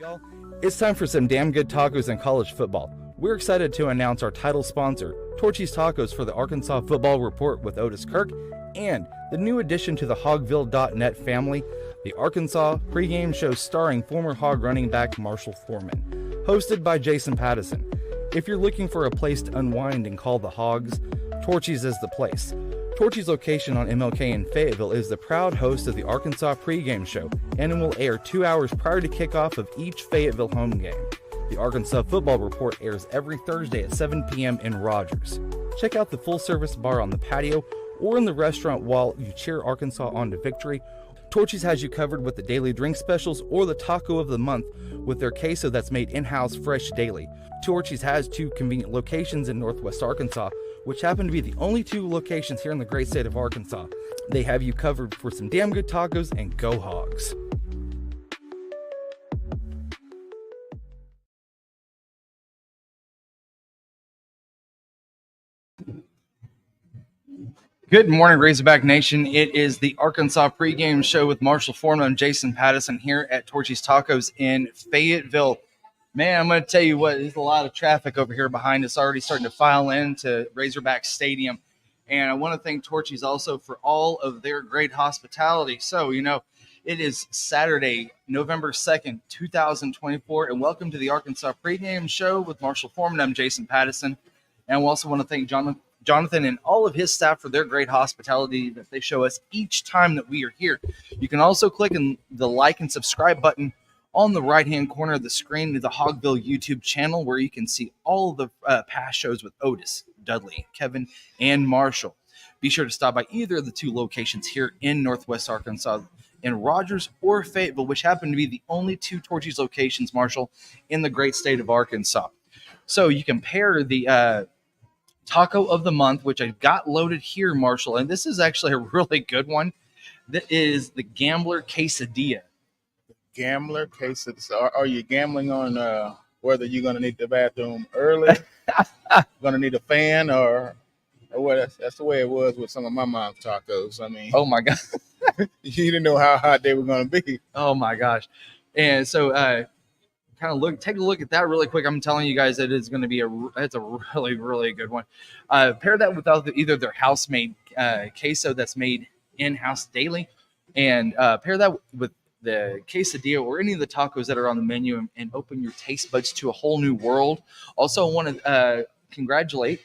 Y'all, it's time for some damn good tacos in college football. We're excited to announce our title sponsor, Torchys Tacos, for the Arkansas Football Report with Otis Kirk, and the new addition to the Hogville.net family, the Arkansas Pregame show starring former Hog running back Marshall Foreman, hosted by Jason Pattison. If you're looking for a place to unwind and call the Hogs, Torchys is the place. Torchys' location on MLK in Fayetteville is the proud host of the Arkansas Pregame show, and it will air 2 hours prior to kickoff of each Fayetteville home game. The Arkansas Football Report airs every Thursday at 7 p.m. in Rogers. Check out the full-service bar on the patio or in the restaurant while you cheer Arkansas on to victory. Torchys has you covered with the daily drink specials or the taco of the month with their queso that's made in-house fresh daily. Torchys has 2 convenient locations in Northwest Arkansas, which happen to be the only 2 locations here in the great state of Arkansas. They have you covered for some damn good tacos, and go Hogs. Good morning, Razorback Nation. It is the Arkansas Pregame show with Marshall Foreman and Jason Pattison here at Torchys Tacos in Fayetteville. Man, I'm going to tell you what, there's a lot of traffic over here behind us already starting to file into Razorback Stadium. And I want to thank Torchys also for all of their great hospitality. So, it is Saturday, November 2nd, 2024, and welcome to the Arkansas Pregame show with Marshall Foreman. I'm Jason Pattison. And I also want to thank Jonathan and all of his staff for their great hospitality that they show us each time that we are here. You can also click on the like and subscribe button on the right-hand corner of the screen to the Cowbell YouTube channel, where you can see all of the past shows with Otis, Dudley, Kevin, and Marshall. Be sure to stop by either of the 2 locations here in Northwest Arkansas, in Rogers or Fayetteville, which happen to be the only 2 Torchys locations, Marshall, in the great state of Arkansas. So you can pair the taco of the month, which I've got loaded here, Marshall, and this is actually a really good one. That is the Gambler Quesadilla. Gambler quesadilla. Are you gambling on whether you're going to need the bathroom early, going to need a fan, or what? That's the way it was with some of my mom's tacos. I mean, oh my God, you didn't know how hot they were going to be. Oh my gosh. And so take a look at that really quick. I'm telling you guys, it's a really, really good one. Pair that with either their house-made queso that's made in-house daily, and pair that with the quesadilla or any of the tacos that are on the menu, and open your taste buds to a whole new world. Also, I want to congratulate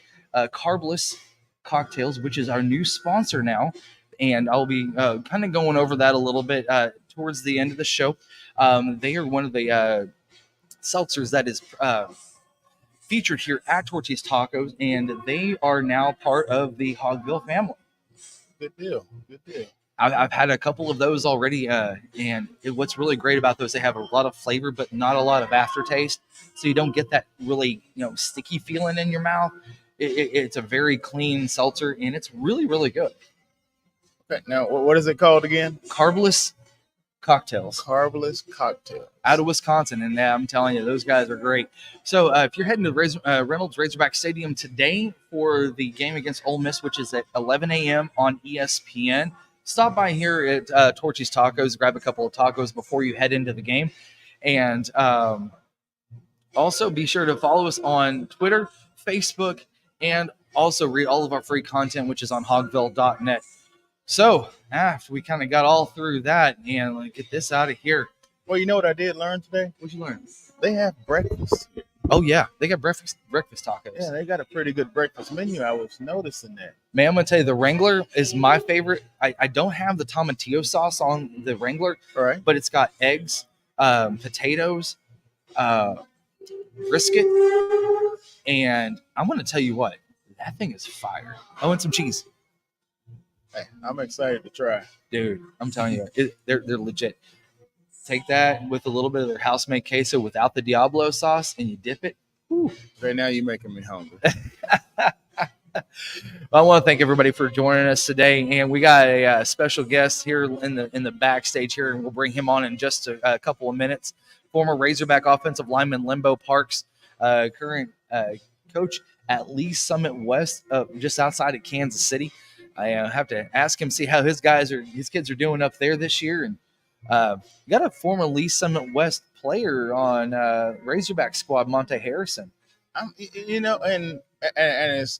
Carbless Cocktails, which is our new sponsor now, and I'll be kind of going over that a little bit towards the end of the show. They are one of the seltzers that is featured here at Torchys Tacos, and they are now part of the Hogville family. Good deal. I've had a couple of those already, and what's really great about those, they have a lot of flavor, but not a lot of aftertaste, so you don't get that really sticky feeling in your mouth. It's a very clean seltzer, and it's really, really good. Okay, now, what is it called again? Carbless Cocktails. Carbless Cocktails. Out of Wisconsin, and I'm telling you, those guys are great. So if you're heading to Reynolds Razorback Stadium today for the game against Ole Miss, which is at 11 a.m. on ESPN, stop by here at Torchys Tacos, grab a couple of tacos before you head into the game. And also be sure to follow us on Twitter, Facebook, and also read all of our free content, which is on hogville.net. So after we kind of got all through that, and let's get this out of here. Well, you know what I did learn today? What'd you learn? They have breakfast. Oh, yeah. They got breakfast tacos. Yeah, they got a pretty good breakfast menu. I was noticing that. Man, I'm going to tell you, the Wrangler is my favorite. I don't have the tomatillo sauce on the Wrangler, right? But it's got eggs, potatoes, brisket, and I'm going to tell you what, that thing is fire. I want some cheese. Hey, I'm excited to try. Dude, I'm telling you, they're legit. Take that with a little bit of their house-made queso without the Diablo sauce, and you dip it. Whew. Right now, you're making me hungry. Well, I want to thank everybody for joining us today, and we got a special guest here in the backstage here, and we'll bring him on in just a couple of minutes. Former Razorback offensive lineman Limbo Parks, current coach at Lee Summit West, just outside of Kansas City. I have to ask him, see how his kids are doing up there this year, and You got a former Lee Summit West player on Razorback squad, Monte Harrison. And as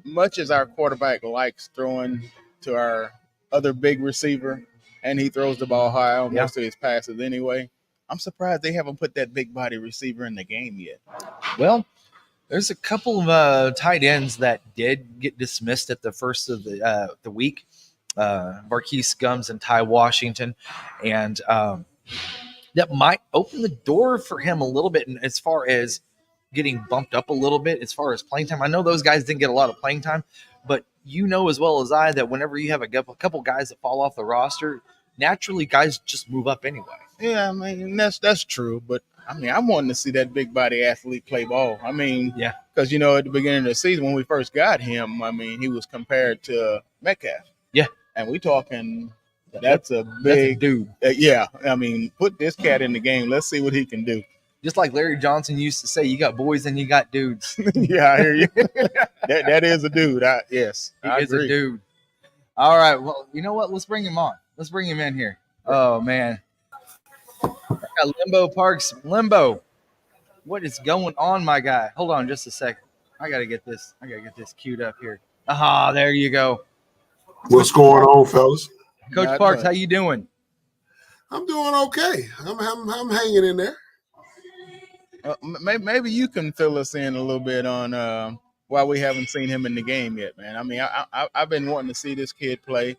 much as our quarterback likes throwing to our other big receiver, and he throws the ball high on most of his passes anyway, I'm surprised they haven't put that big body receiver in the game yet. Well, there's a couple of tight ends that did get dismissed at the first of the week. Marquise Gums and Ty Washington, and that might open the door for him a little bit as far as getting bumped up a little bit as far as playing time. I know those guys didn't get a lot of playing time, but you know as well as I that whenever you have a couple guys that fall off the roster, naturally guys just move up anyway. Yeah, I mean that's true, but I mean I'm wanting to see that big body athlete play ball. I mean, yeah, because at the beginning of the season when we first got him, I mean he was compared to Metcalf. Yeah, and we talking. That's a big dude. Yeah, I mean, put this cat in the game. Let's see what he can do. Just like Larry Johnson used to say, you got boys and you got dudes. Yeah, I hear you. that is a dude. Yes, he is a dude. All right, well, you know what? Let's bring him on. Let's bring him in here. Oh, man. Limbo Parks. Limbo, what is going on, my guy? Hold on just a second. I got to get this queued up here. Aha, there you go. What's going on, fellas? Coach Not Parks, much. how you doing? I'm doing okay. I'm hanging in there. Maybe you can fill us in a little bit on why we haven't seen him in the game yet, man. I mean, I've been wanting to see this kid play.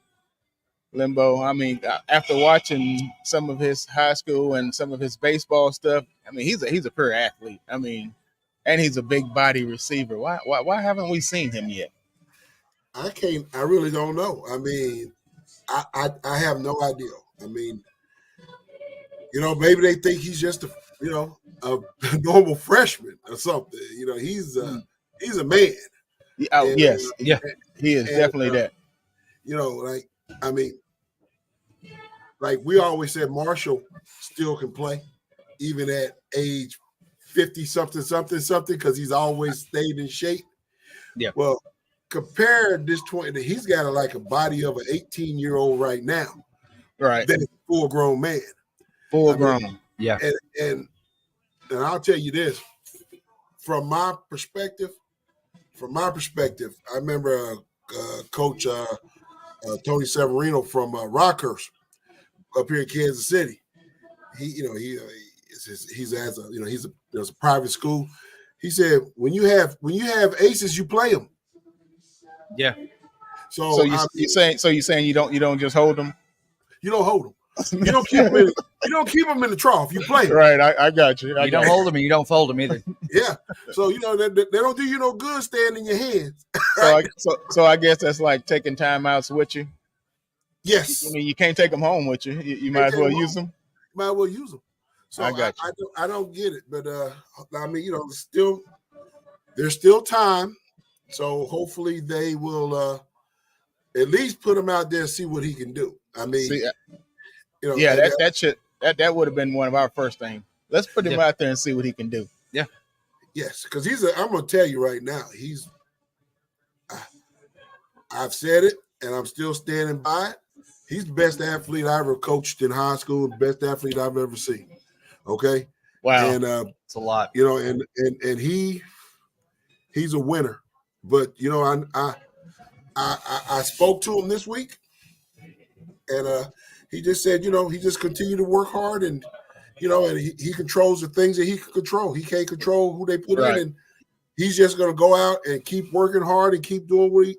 Limbo. I mean, after watching some of his high school and some of his baseball stuff, I mean, he's a pure athlete. I mean, and he's a big body receiver. Why haven't we seen him yet? I really don't know. I mean, I have no idea. I mean, maybe they think he's just a normal freshman or something. He's a man. Yes, yeah, he is definitely that. I mean, like we always said, Marshall still can play, even at age 50 something, because he's always stayed in shape. Yeah. Well, compare this 20, he's got a body of an 18-year-old right now. Right. That is a full-grown man. Full grown. Yeah. And I'll tell you this, from my perspective, I remember Coach Tony Severino from Rockhurst up here in Kansas City. He's a private school. He said when you have aces, you play them. Yeah. So you saying you don't just hold them? You don't hold them. You don't keep them. You don't keep them in the trough. You play them. Right. I got you. You don't hold them and you don't fold them either. Yeah. So they don't do you no good staying in your hands. Right? So I guess that's like taking timeouts with you. Yes. I mean, you can't take them home with you. You might as well use them. Might as well use them. So I got you. I don't get it, but I mean, there's still time. So hopefully they will at least put him out there and see what he can do. I mean, that would have been one of our first things. Let's put him out there and see what he can do. Yeah. Yes, because I'm going to tell you right now, I've said it and I'm still standing by it. He's the best athlete I ever coached in high school, the best athlete I've ever seen. Okay. Wow. And it's a lot. And he's a winner. But I spoke to him this week, and he just said, he just continued to work hard, and and he controls the things that he can control. He can't control who they put in, and he's just going to go out and keep working hard and keep doing what he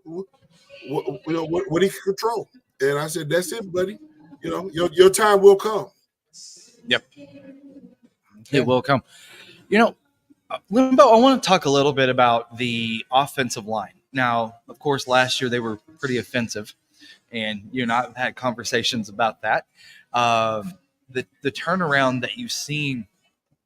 can control. And I said, that's it, buddy. Your time will come. Yep. It will come. Limbo, I want to talk a little bit about the offensive line. Now, of course, last year they were pretty offensive, and you and I have had conversations about that. The turnaround that you've seen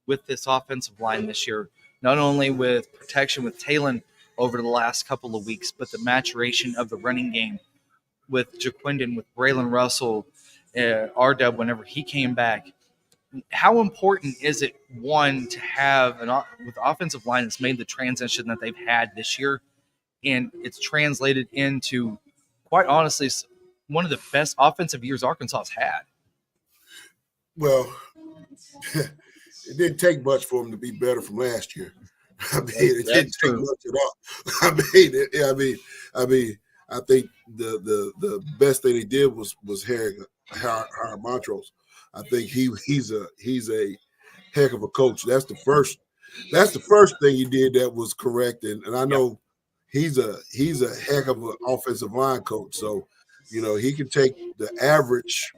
with this offensive line this year, not only with protection with Talon over the last couple of weeks, but the maturation of the running game with Jaquindon, with Braylon Russell, R-Dub whenever he came back. How important is it, one, to have with the offensive line that's made the transition that they've had this year, and it's translated into, quite honestly, one of the best offensive years Arkansas's had. Well, it didn't take much for them to be better from last year. I mean, it didn't take much at all. I think the best thing they did was hiring Montrose. I think he's a heck of a coach. That's the first thing he did that was correct. And I know he's a heck of an offensive line coach. So, he can take the average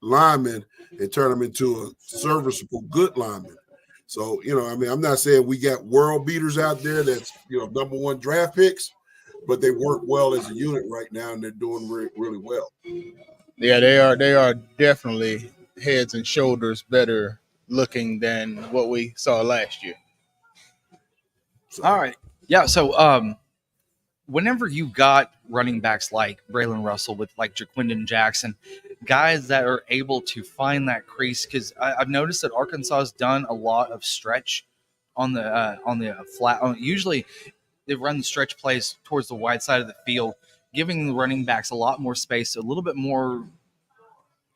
lineman and turn them into a serviceable good lineman. So, I'm not saying we got world beaters out there that's, number one draft picks, but they work well as a unit right now, and they're doing really well. Yeah, they are definitely heads and shoulders better looking than what we saw last year. So. All right. Yeah. So, whenever you got running backs like Braylon Russell with like Jaquindon Jackson, guys that are able to find that crease, because I've noticed that Arkansas has done a lot of stretch on the flat. Usually, they run the stretch plays towards the wide side of the field, giving the running backs a lot more space, a little bit more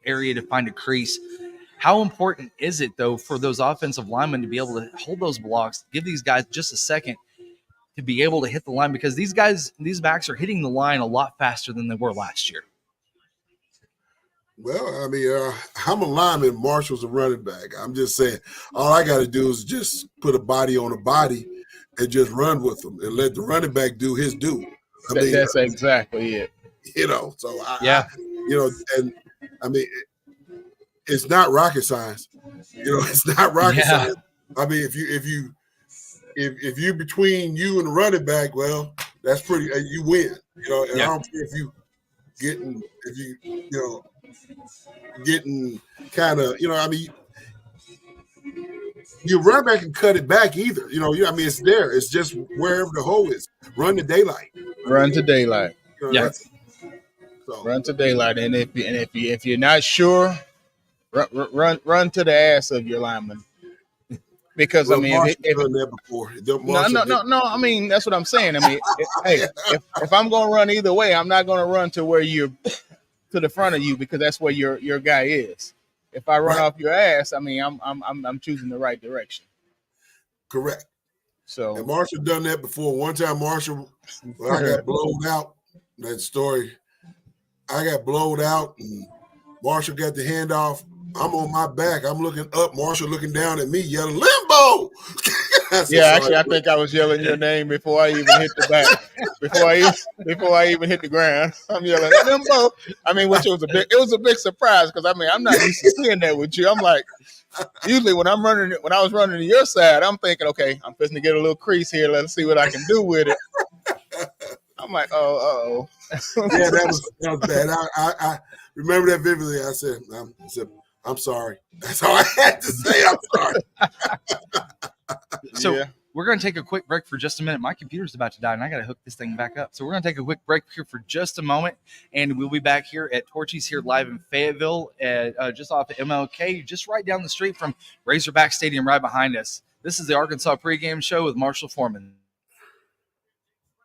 area to find a crease. How important is it, though, for those offensive linemen to be able to hold those blocks, give these guys just a second to be able to hit the line, because these backs are hitting the line a lot faster than they were last year? Well, I'm a lineman. Marshall's a running back. I'm just saying, all I got to do is just put a body on a body and just run with them and let the running back do his due. That's exactly it. So it's not rocket science. It's not rocket science. If you between you and the running back, well, that's pretty. You win. And I don't care if you getting kind of your running back can cut it back either. It's there. It's just wherever the hole is. Run to daylight. Run to daylight. Run to daylight. And if you're not sure, run to the ass of your lineman. Because Marshall done that before. No. That's what I'm saying. Hey, if I'm gonna run either way, I'm not gonna run to where you're to the front of you, because that's where your guy is. If I run off your ass, I'm choosing the right direction. Correct. So, and Marshall done that before. One time, Marshall, I got blown out. That story, I got blown out, and Marshall got the handoff. I'm on my back. I'm looking up. Marshall looking down at me, yelling, "Limbo!" I think I was yelling your name before I even hit the back. Before I even hit the ground, I'm yelling, "Limbo!" Which it was a big surprise, because I'm not used to seeing that with you. I'm like, usually when I was running to your side, I'm thinking, okay, I'm fixing to get a little crease here. Let's see what I can do with it. I'm like, oh. Yeah, that was bad. I remember that vividly. I said, I'm sorry. That's all I had to say. I'm sorry. So we're going to take a quick break for just a minute. My computer's about to die, and I got to hook this thing back up. So we're going to take a quick break here for just a moment, and we'll be back here at Torchys here live in Fayetteville, just off of MLK, just right down the street from Razorback Stadium right behind us. This is the Arkansas Pregame Show with Marshall Foreman.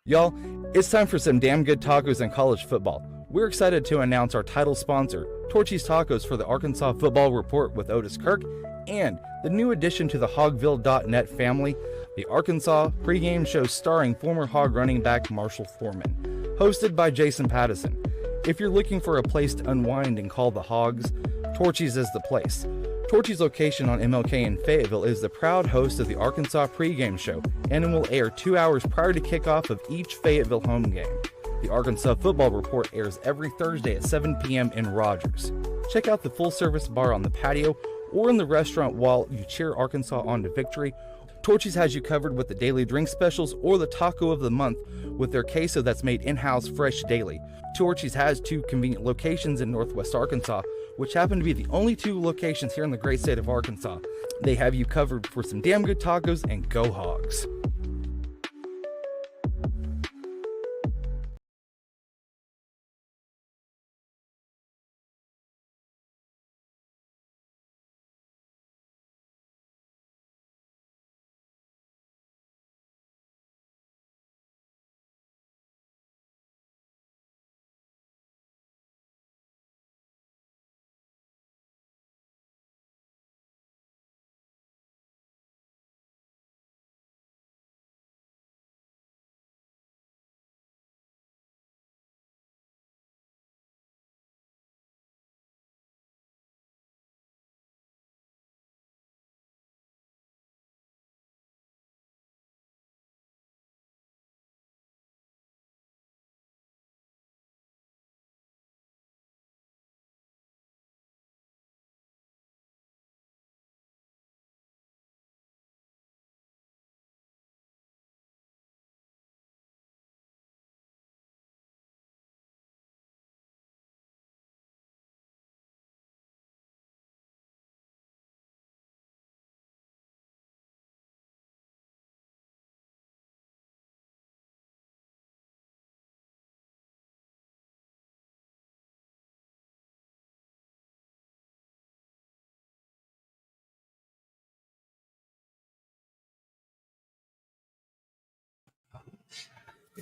Y'all, it's time for some damn good tacos and college football. We're excited to announce our title sponsor, Torchys Tacos, for the Arkansas Football Report with Otis Kirk, and the new addition to the Hogville.net family, the Arkansas Pregame Show starring former Hog running back Marshall Foreman, hosted by Jason Pattison. If you're looking for a place to unwind and call the Hogs, Torchys is the place. Torchys' location on MLK in Fayetteville is the proud host of the Arkansas Pregame Show, and it will air 2 hours prior to kickoff of each Fayetteville home game. The Arkansas Football Report airs every Thursday at 7 p.m. in Rogers. Check out the full-service bar on the patio or in the restaurant while you cheer Arkansas on to victory. Torchys has you covered with the daily drink specials or the taco of the month with their queso that's made in-house fresh daily. Torchys has 2 convenient locations in Northwest Arkansas, which happen to be the only 2 locations here in the great state of Arkansas. They have you covered for some damn good tacos, and go Hogs!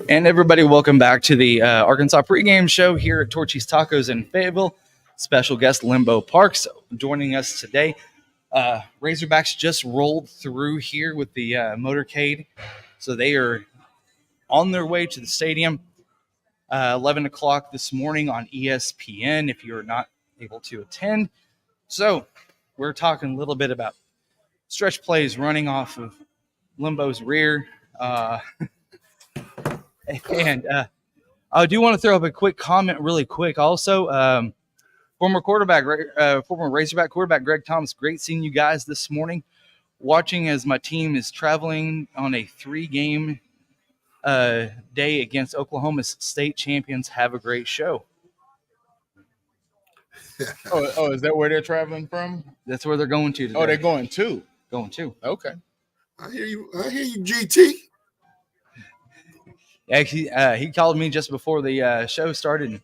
And everybody, welcome back to the Arkansas pregame show here at Torchys Tacos in Fayetteville. Special guest Limbo Parks joining us today. Razorbacks just rolled through here with the motorcade, so they are on their way to the stadium. 11 o'clock this morning on ESPN if you're not able to attend. So we're talking a little bit about stretch plays running off of Limbo's rear. And I do want to throw up a quick comment really quick. Also, former Razorback quarterback Greg Thomas, great seeing you guys this morning. Watching as my team is traveling on a 3-game day against Oklahoma State champions. Have a great show. Oh, is that where they're traveling from? That's where they're going to today. Oh, they're going to. Okay. I hear you, GT. Yeah, he called me just before the show started and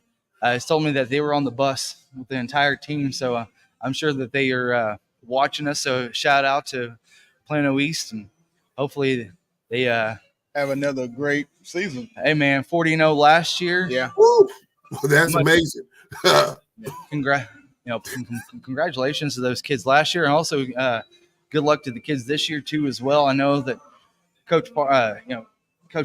he told me that they were on the bus with the entire team. So I'm sure that they are watching us. So shout out to Plano East, and hopefully they have another great season. Hey man, 40-0 last year. Yeah. Woo! Well, that's amazing. Congratulations to those kids last year, and also good luck to the kids this year too as well. I know that Coach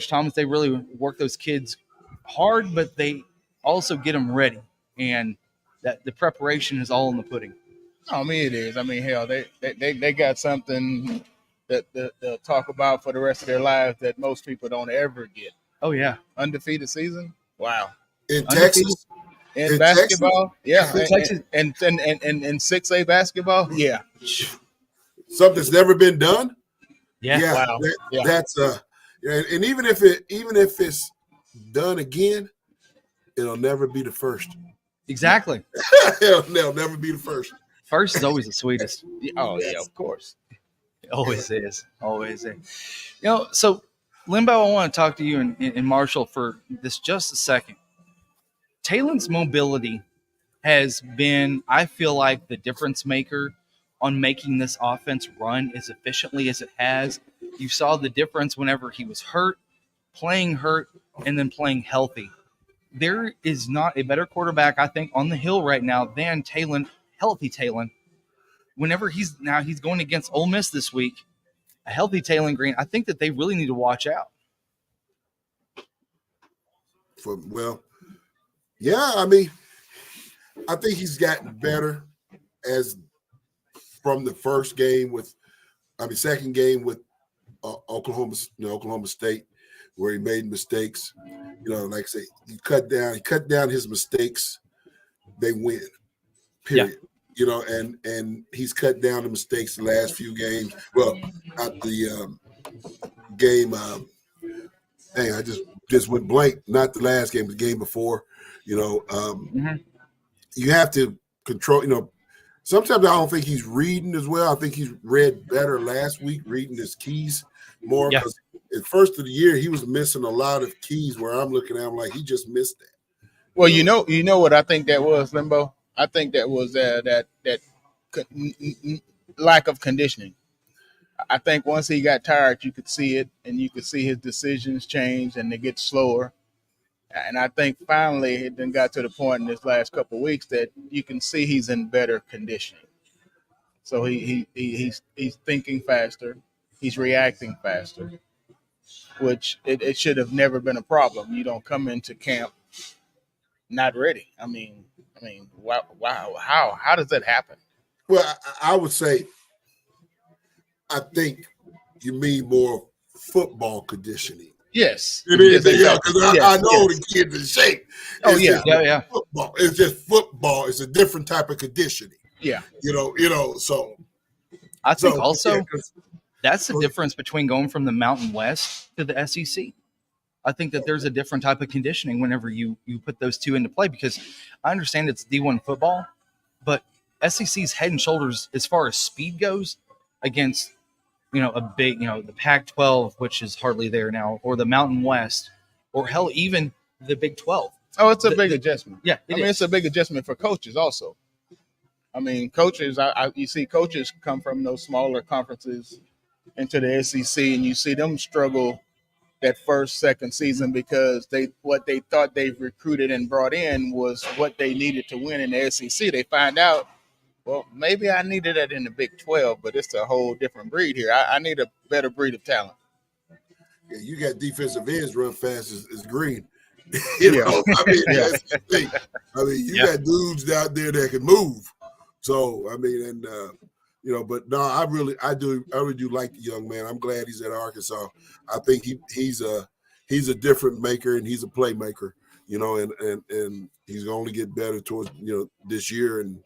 Thomas, they really work those kids hard, but they also get them ready, and that the preparation is all in the pudding. I mean, it is. I mean, hell, they got something that they'll talk about for the rest of their lives that most people don't ever get. Oh yeah, undefeated season. Wow. In Texas, in basketball, Texas? Yeah, in Texas, and 6A basketball, yeah. Something's never been done. Yeah, wow. That's and even if it's done again, it'll never be the first. Exactly. They'll never be the first. First is always the sweetest. Oh yeah, of course. It always is. Always is. So Limbo, I want to talk to you and Marshall for this just a second. Taylon's mobility has been, I feel like, the difference maker on making this offense run as efficiently as it has. You saw the difference whenever he was hurt, and then playing healthy. There is not a better quarterback, I think, on the hill right now than Taylon, healthy Taylon. Whenever he's going against Ole Miss this week, a healthy Taylon Green, I think that they really need to watch out. Yeah, I mean, I think he's gotten better from the second game with Oklahoma State, where he made mistakes. Like I say, he cut down his mistakes. They win. Period. Yeah. And he's cut down the mistakes the last few games. Well, not the game. I just went blank. Not the last game, the game before. You have to control. Sometimes I don't think he's reading as well. I think he's read better last week, reading his keys more. Because at first of the year, he was missing a lot of keys where I'm looking at him like he just missed that. Well, you know what I think that was, Limbo? I think that was that lack of conditioning. I think once he got tired, you could see it, and you could see his decisions change and they get slower. And I think finally it then got to the point in this last couple of weeks that you can see he's in better conditioning. So he's thinking faster, he's reacting faster, which it should have never been a problem. You don't come into camp not ready. I mean, wow, how does that happen? Well, I would say, I think you mean more football conditioning. Yes. It is, because I know the kid's in shape. Yeah. Football. It's just football. It's a different type of conditioning. Yeah. So I think that's the difference between going from the Mountain West to the SEC. I think that there's a different type of conditioning whenever you put those two into play, because I understand it's D1 football, but SEC's head and shoulders as far as speed goes against a big, the Pac-12, which is hardly there now, or the Mountain West, or hell, even the Big 12. Oh, it's a big adjustment. Yeah, it's a big adjustment for coaches also. I mean, coaches, you see coaches come from those smaller conferences into the SEC, and you see them struggle that second season because what they thought they've recruited and brought in was what they needed to win in the SEC. They find out, well, maybe I needed that in the Big 12, but it's a whole different breed here. I need a better breed of talent. Yeah, you got defensive ends run fast as green. You know, I mean, that's the thing. I mean, you got dudes out there that can move. So, I mean, and you know, but no, I really do like the young man. I'm glad he's at Arkansas. I think he's a different maker and he's a playmaker. You know, and he's gonna only get better towards this year, and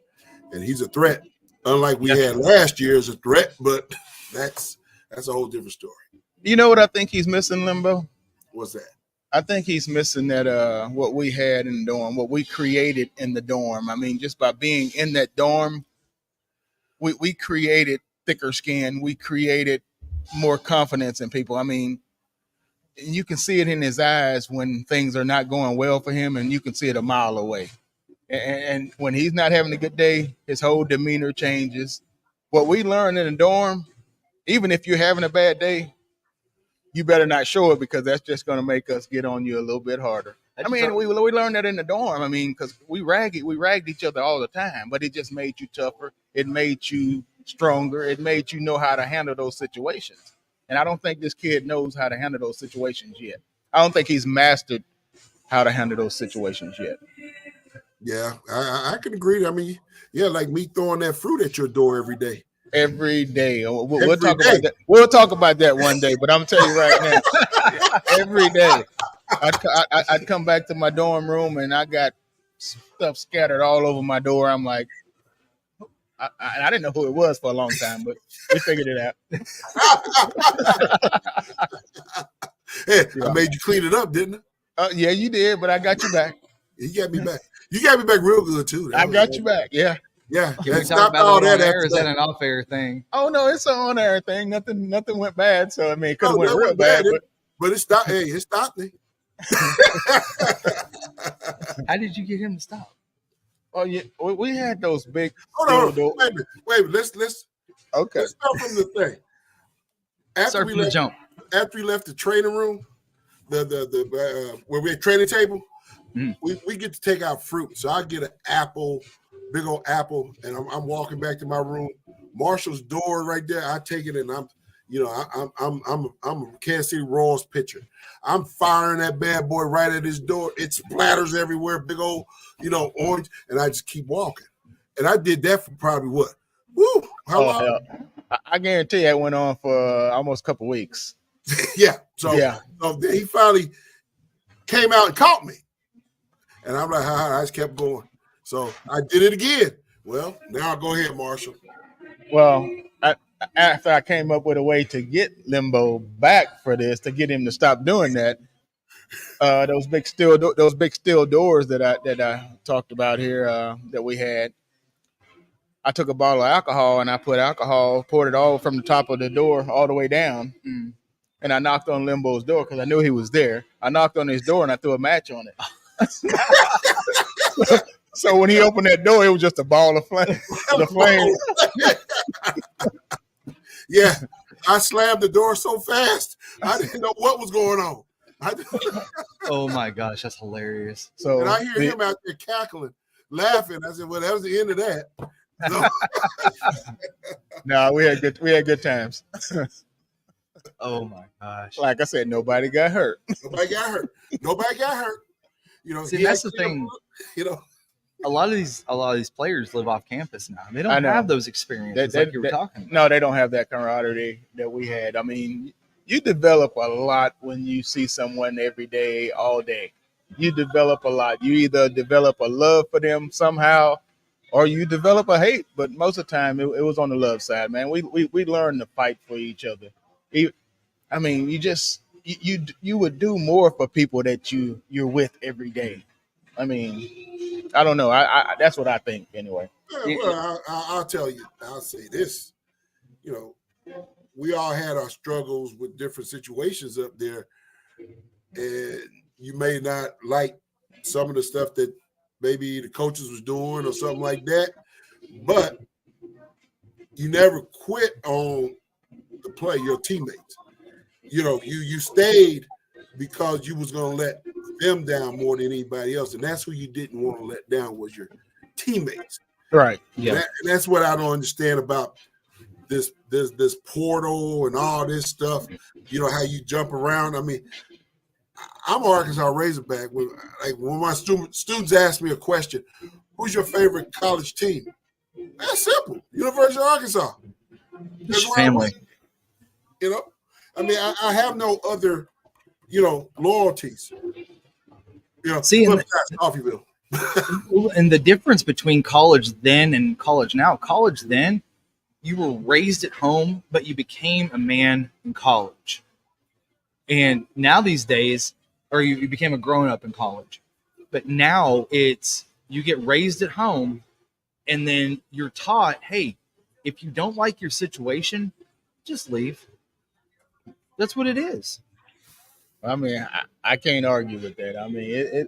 he's a threat. Unlike we had last year as a threat, but that's a whole different story. You know what I think he's missing, Limbo? What's that? I think he's missing that what we had in the dorm, what we created in the dorm. I mean, just by being in that dorm, we created thicker skin. We created more confidence in people. I mean, you can see it in his eyes when things are not going well for him, and you can see it a mile away. And when he's not having a good day, his whole demeanor changes. What we learned in the dorm, even if you're having a bad day, you better not show it because that's just going to make us get on you a little bit harder. I mean, we learned that in the dorm. I mean, because we ragged each other all the time, but it just made you tougher. It made you stronger. It made you know how to handle those situations. And I don't think this kid knows how to handle those situations yet. I don't think he's mastered how to handle those situations yet. Yeah, I can agree. I mean, yeah, like me throwing that fruit at your door every day. Every day. We'll talk about that. We'll talk about that one day, but I'm telling you right now, every day. I'd come back to my dorm room and I got stuff scattered all over my door. I'm like, I didn't know who it was for a long time, but we figured it out. Hey, I made you clean it up, didn't I? Yeah, you did, but I got you back. You got me back. You got me back real good too. I got you back. Yeah. Yeah. Can we talk about all that, or is that an off-air thing? Oh no, it's an on-air thing. Nothing went bad. So I mean, it could have went real bad. But it stopped. Hey, it stopped me. How did you get him to stop? Oh yeah, we had those big. Hold on. Wait a minute. Let's okay. Let's start from the thing. After we left the training room, the where we had training table, we get to take out fruit. So I get an apple, big old apple, and I'm walking back to my room. Marshall's door right there. I take it and I'm a Kansas City Royals pitcher. I'm firing that bad boy right at his door. It splatters everywhere, big old, orange, and I just keep walking. And I did that for probably what? Woo! How long? Hell. I guarantee that went on for almost a couple weeks. Yeah. So then he finally came out and caught me. And I'm like, I just kept going. So I did it again. Well, now go ahead, Marshall. Well, after I came up with a way to get Limbo back for this, to get him to stop doing that, those big steel doors that I talked about here that we had, I took a bottle of alcohol and I poured it all from the top of the door all the way down, and I knocked on Limbo's door because I knew he was there. I knocked on his door and I threw a match on it. So when he opened that door, it was just a ball of flame. Yeah, I slammed the door so fast, I didn't know what was going on. Oh my gosh, that's hilarious. And I hear him out there cackling, laughing. I said, "Well, that was the end of that." So. No, we had good times. Oh my gosh! Like I said, nobody got hurt. Nobody got hurt. See, that's the thing. A lot of these players live off campus now. They don't have those experiences like you were talking about. No, they don't have that camaraderie that we had. I mean, you develop a lot when you see someone every day, all day. You develop a lot. You either develop a love for them somehow, or you develop a hate. But most of the time, it was on the love side, man. We learned to fight for each other. I mean, you would do more for people that you're with every day. I mean, I don't know. I that's what I think anyway. Yeah, well, I'll tell you. I'll say this. We all had our struggles with different situations up there, and you may not like some of the stuff that maybe the coaches was doing or something like that, but you never quit on the play, your teammates. You stayed because you was going to let them down more than anybody else, and that's who you didn't want to let down was your teammates. Right. Yeah. And that's what I don't understand about this portal and all this stuff. You know how you jump around. I mean, I'm an Arkansas Razorback. When my students ask me a question, who's your favorite college team? That's simple. University of Arkansas. That's where Family. I went. You know, I mean, I have no other, loyalties. See, Coffeeville. and the difference between college then and college now, college then, you were raised at home, but you became a man in college. And now these days, or you became a grown-up in college. But now it's you get raised at home, and then you're taught, hey, if you don't like your situation, just leave. That's what it is. I mean, I can't argue with that. I mean,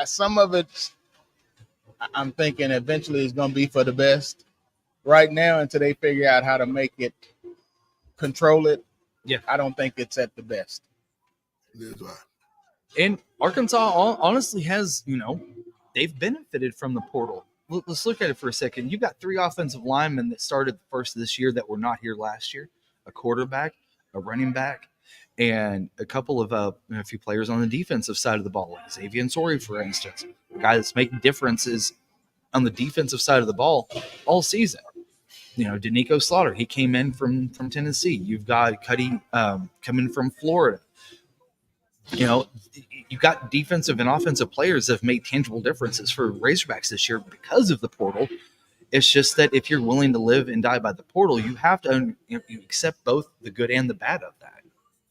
some of it, I'm thinking eventually it's going to be for the best. Right now, until they figure out how to make it, control it, yeah, I don't think it's at the best. That's right. And Arkansas honestly has, they've benefited from the portal. Let's look at it for a second. You've got 3 offensive linemen that started the first of this year that were not here last year, a quarterback, a running back, and a couple of a few players on the defensive side of the ball, like Xavier Sori, for instance, a guy that's making differences on the defensive side of the ball all season. Danico Slaughter, he came in from Tennessee. You've got Cuddy coming from Florida. You've got defensive and offensive players that have made tangible differences for Razorbacks this year because of the portal. It's just that if you're willing to live and die by the portal, you have to you accept both the good and the bad of that.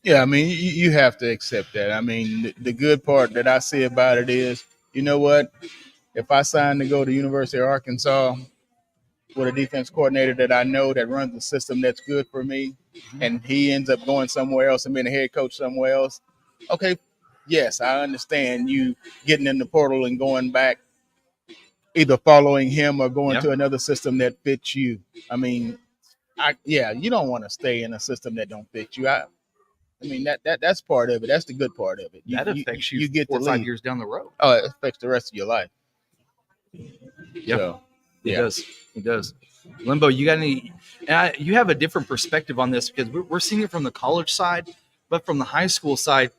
Yeah, I mean, you have to accept that. I mean, the good part that I see about it is, you know what? If I sign to go to University of Arkansas with a defense coordinator that I know that runs a system that's good for me, and he ends up going somewhere else and being a head coach somewhere else, okay, yes, I understand you getting in the portal and going back, either following him or going to another system that fits you. I mean, you don't want to stay in a system that don't fit you. I mean, that's part of it. That's the good part of it. That affects you get 4 or to 5 leave. years down the road. Oh, it affects the rest of your life. Yeah, so, it does. It does. Limbo, you got any? You have a different perspective on this because we're seeing it from the college side, but from the high school side,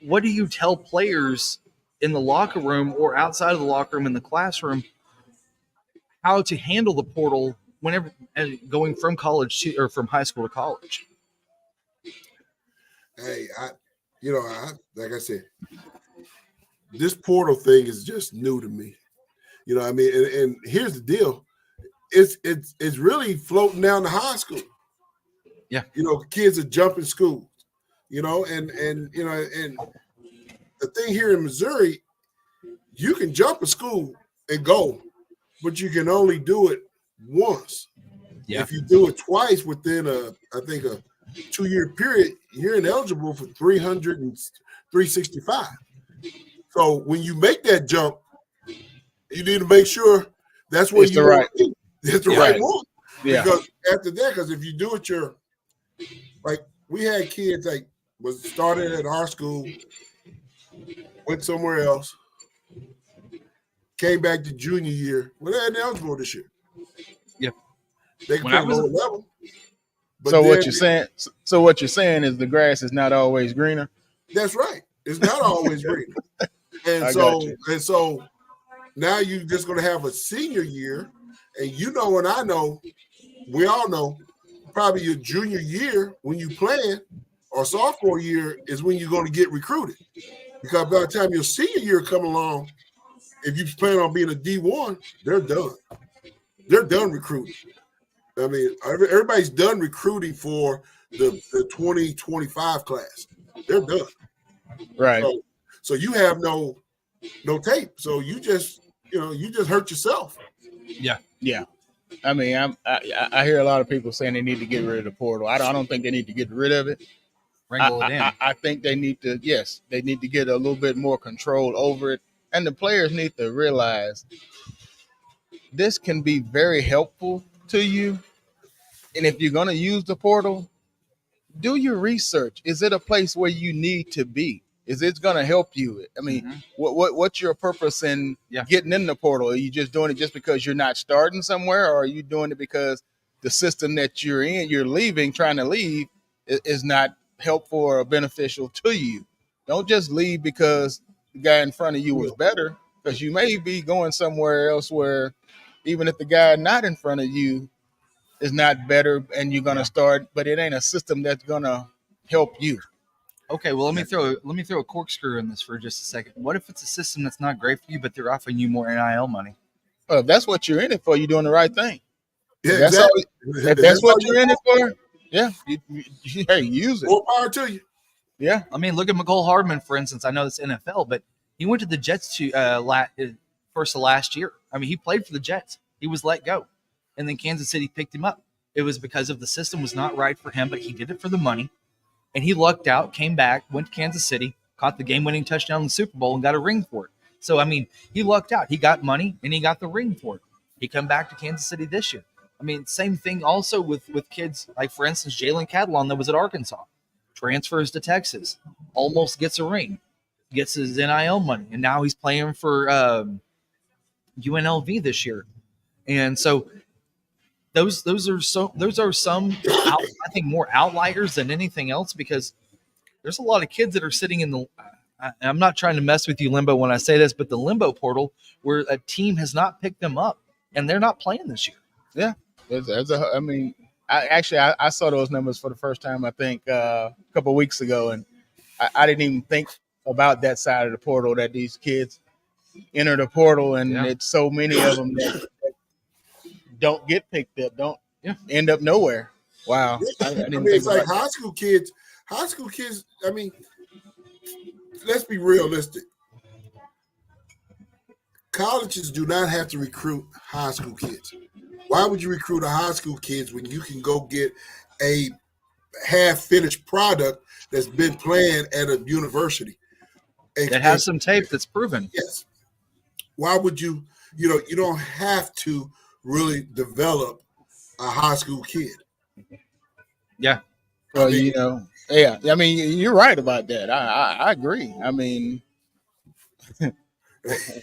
what do you tell players in the locker room or outside of the locker room in the classroom how to handle the portal whenever going from college to or from high school to college? Hey, like I said, this portal thing is just new to me. I mean, and here's the deal. It's really floating down to high school. Yeah. Kids are jumping schools, and the thing here in Missouri, you can jump a school and go, but you can only do it once. Yeah. If you do it twice within a 2-year period, you're ineligible for 300 and 365. So when you make that jump, you need to make sure that's where it's the right one. Yeah. Because after that, because if you do it, we had kids was started at our school, went somewhere else, came back to junior year. Well, they're ineligible this year. Yeah. They can play lower level. So what you're saying is the grass is not always greener. That's right. It's not always greener. And so now you're just going to have a senior year, and and I know, we all know, probably your junior year when you playing or sophomore year is when you're going to get recruited. Because by the time your senior year come along, if you plan on being a D1, they're done. They're done recruiting. I mean, everybody's done recruiting for the 2025 class. They're done. Right. So you have no tape. So you just hurt yourself. Yeah. Yeah. I mean, I hear a lot of people saying they need to get rid of the portal. I don't think they need to get rid of it. I think they need to get a little bit more control over it. And the players need to realize this can be very helpful to you. And if you're going to use the portal, do your research. Is it a place where you need to be? Is it going to help you? I mean, what's your purpose in getting in the portal? Are you just doing it just because you're not starting somewhere, or are you doing it because the system that you're in, trying to leave, is not helpful or beneficial to you? Don't just leave because the guy in front of you was better, because you may be going somewhere else where even if the guy not in front of you is not better and you're going to start, but it ain't a system that's going to help you. Okay, well, let me throw a corkscrew in this for just a second. What if it's a system that's not great for you, but they're offering you more NIL money? If that's what you're in it for, you're doing the right thing. Yeah, that's exactly. If that's what you're in it for, hey, use it. More power to you. Yeah. I mean, look at McCole Hardman, for instance. I know it's NFL, but he went to the Jets first of last year. I mean, he played for the Jets. He was let go, and then Kansas City picked him up. It was because of the system was not right for him, but he did it for the money. And he lucked out, came back, went to Kansas City, caught the game-winning touchdown in the Super Bowl, and got a ring for it. So, I mean, he lucked out. He got money, and he got the ring for it. He come back to Kansas City this year. I mean, same thing also with kids, like, for instance, Jalen Catalon that was at Arkansas. Transfers to Texas, almost gets a ring, gets his NIL money, and now he's playing for UNLV this year. And so those are some I think more outliers than anything else, because there's a lot of kids that are sitting in the I'm not trying to mess with you, Limbo, when I say this, but the limbo portal where a team has not picked them up and they're not playing this year. Yeah. I saw those numbers for the first time, I think, a couple of weeks ago, and I didn't even think about that side of the portal, that these kids enter the portal, and it's so many of them that don't get picked up, don't end up nowhere. Wow. I mean, it's like high school kids. I mean, let's be realistic. Colleges do not have to recruit high school kids. Why would you recruit a high school kids when you can go get a half-finished product that's been playing at a university? That has some tape that's proven. Yes. Why would you don't have to really develop a high school kid. Yeah. Well, I mean, you're right about that. I agree. I mean,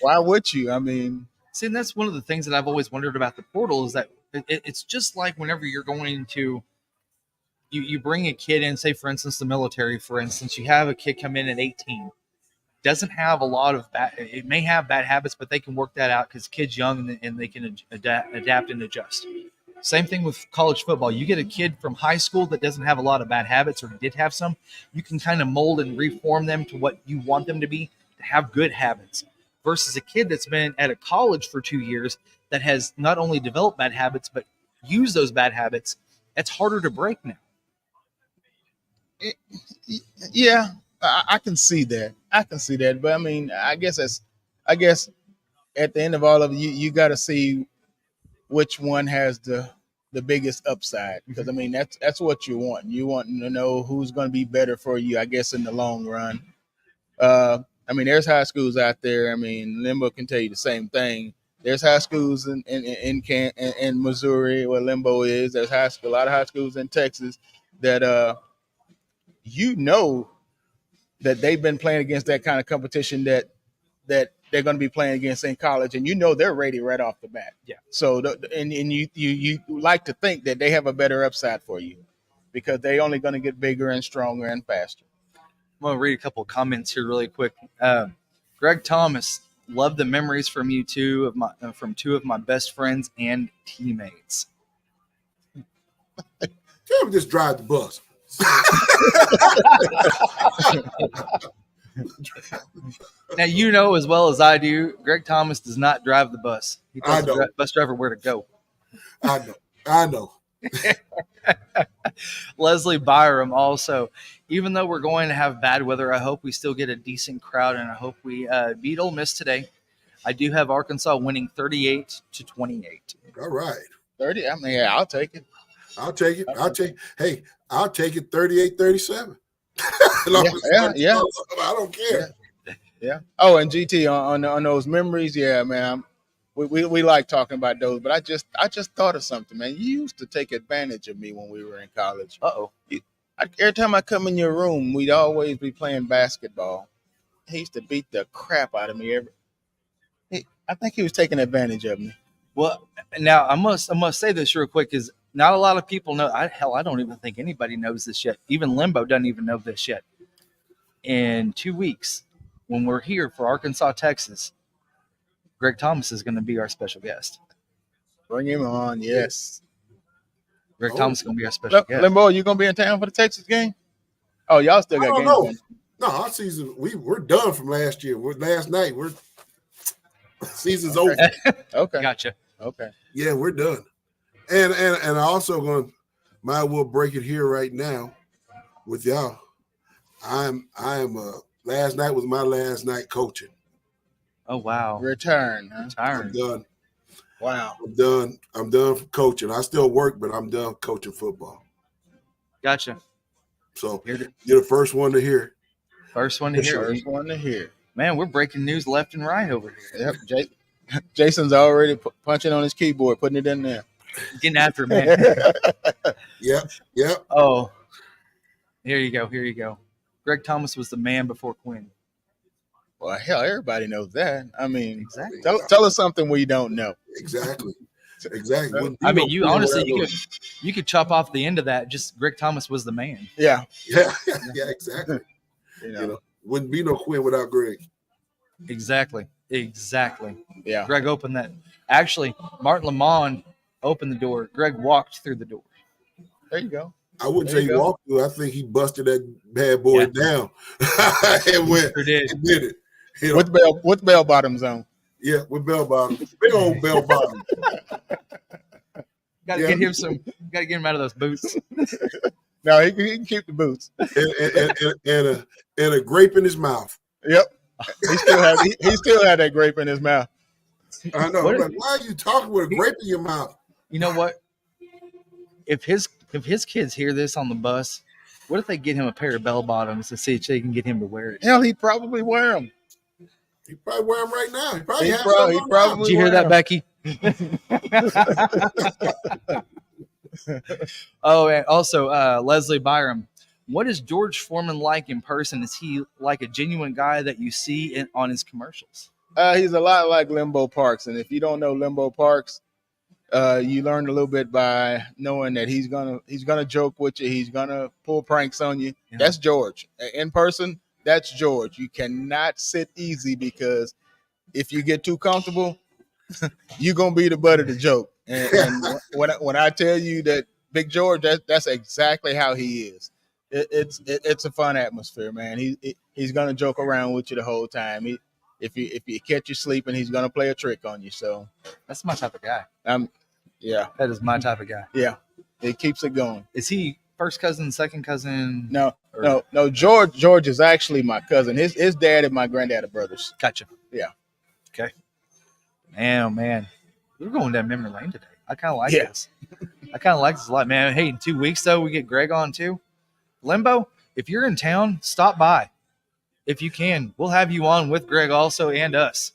why would you? I mean, see, and that's one of the things that I've always wondered about the portal is that it's just like whenever you're going to, you bring a kid in, say, for instance, the military, for instance, you have a kid come in at 18, doesn't have a lot of it may have bad habits, but they can work that out because kid's young and they can adapt and adjust. Same thing with college football. You get a kid from high school that doesn't have a lot of bad habits or did have some, you can kind of mold and reform them to what you want them to be, to have good habits, versus a kid that's been at a college for 2 years that has not only developed bad habits, but use those bad habits. It's harder to break now. Yeah, I can see that. But I mean, I guess at the end of all of it, you got to see which one has the biggest upside, because I mean that's what you want. You want to know who's going to be better for you, I guess, in the long run. I mean, there's high schools out there. I mean, Limbo can tell you the same thing. There's high schools in Missouri where Limbo is. There's a lot of high schools in Texas that that they've been playing against that kind of competition that they're going to be playing against in college, and they're ready right off the bat. Yeah. So and you like to think that they have a better upside for you because they're only going to get bigger and stronger and faster. I'm going to read a couple of comments here really quick. Greg Thomas, love the memories from you two from two of my best friends and teammates. Tell me, just drive the bus. Now, you know as well as I do, Greg Thomas does not drive the bus. He tells the bus driver where to go. I know. Leslie Byram also, even though we're going to have bad weather, I hope we still get a decent crowd, and I hope we beat Ole Miss today. I do have Arkansas winning 38-28. All right. 30? I mean, yeah, I'll take it. Hey, I'll take it 38-37. Yeah. I don't care. Yeah. Oh, and GT on those memories, yeah, man. We like talking about those, but I just thought of something, man. You used to take advantage of me when we were in college. Uh-oh. Every time I come in your room, we'd always be playing basketball. He used to beat the crap out of me. I think he was taking advantage of me. Well, now I must say this real quick, is not a lot of people know. I don't even think anybody knows this yet. Even Limbo doesn't even know this yet. In 2 weeks, when we're here for Arkansas, Texas, Greg Thomas is going to be our special guest. Bring him on, yes. Greg Thomas is going to be our special guest. Limbo, you going to be in town for the Texas game? Oh, y'all still got games on. No, our season, we're done from last year. Last night. Season's over. Okay. Gotcha. Okay. Yeah, we're done. And I also might well break it here right now with y'all. Last night was my last night coaching. Oh wow. Return. Huh? I'm done. Wow. I'm done from coaching. I still work, but I'm done coaching football. Gotcha. So you're the first one to hear. First one to hear. First one to hear. Man, we're breaking news left and right over here. Yep. Jason's already punching on his keyboard, putting it in there. Getting after it, man. Yep. Oh, here you go. Greg Thomas was the man before Quinn. Well, hell, everybody knows that. I mean, exactly. Tell us something we don't know. Exactly. I mean, you honestly, you could chop off the end of that. Just Greg Thomas was the man. Yeah, exactly. You know, wouldn't be no Quinn without Greg. Exactly. Yeah. Greg opened that. Actually, Martin Lamond opened the door. Greg walked through the door. There you go. I wouldn't say he walked through. I think he busted that bad boy down and went and did it. You know? With bell bottoms on. Yeah, with bell bottoms. Big old bell bottoms. Gotta get him out of those boots. No, he can keep the boots. And a grape in his mouth. Yep. He still had that grape in his mouth. I know. Why are you talking with a grape in your mouth? You know what? If his kids hear this on the bus, what if they get him a pair of bell bottoms to see if they can get him to wear it? Hell, he'd probably wear them. He'd probably wear them right now. He Did probably you hear that, Becky? Oh, and also Leslie Byram. What is George Foreman like in person? Is he like a genuine guy that you see on his commercials? He's a lot like Limbo Parks, and if you don't know Limbo Parks, you learn a little bit by knowing that he's gonna joke with you. He's gonna pull pranks on you. Yeah. That's George. In person, that's George. You cannot sit easy because if you get too comfortable, you're gonna be the butt of the joke. And when I tell you that Big George, that's exactly how he is. It's a fun atmosphere, man. He's gonna joke around with you the whole time. If you catch you sleeping, he's gonna play a trick on you. So that's my type of guy. Yeah, that is my type of guy. Yeah, it keeps it going. Is he first cousin, second cousin? No. George is actually my cousin. His dad and my granddad are brothers. Gotcha. Yeah. Okay. Man, we're going down memory lane today. I kind of like this. I kind of like this a lot, man. Hey, in 2 weeks though, we get Greg on too. Limbo, if you're in town, stop by. If you can, we'll have you on with Greg also and us.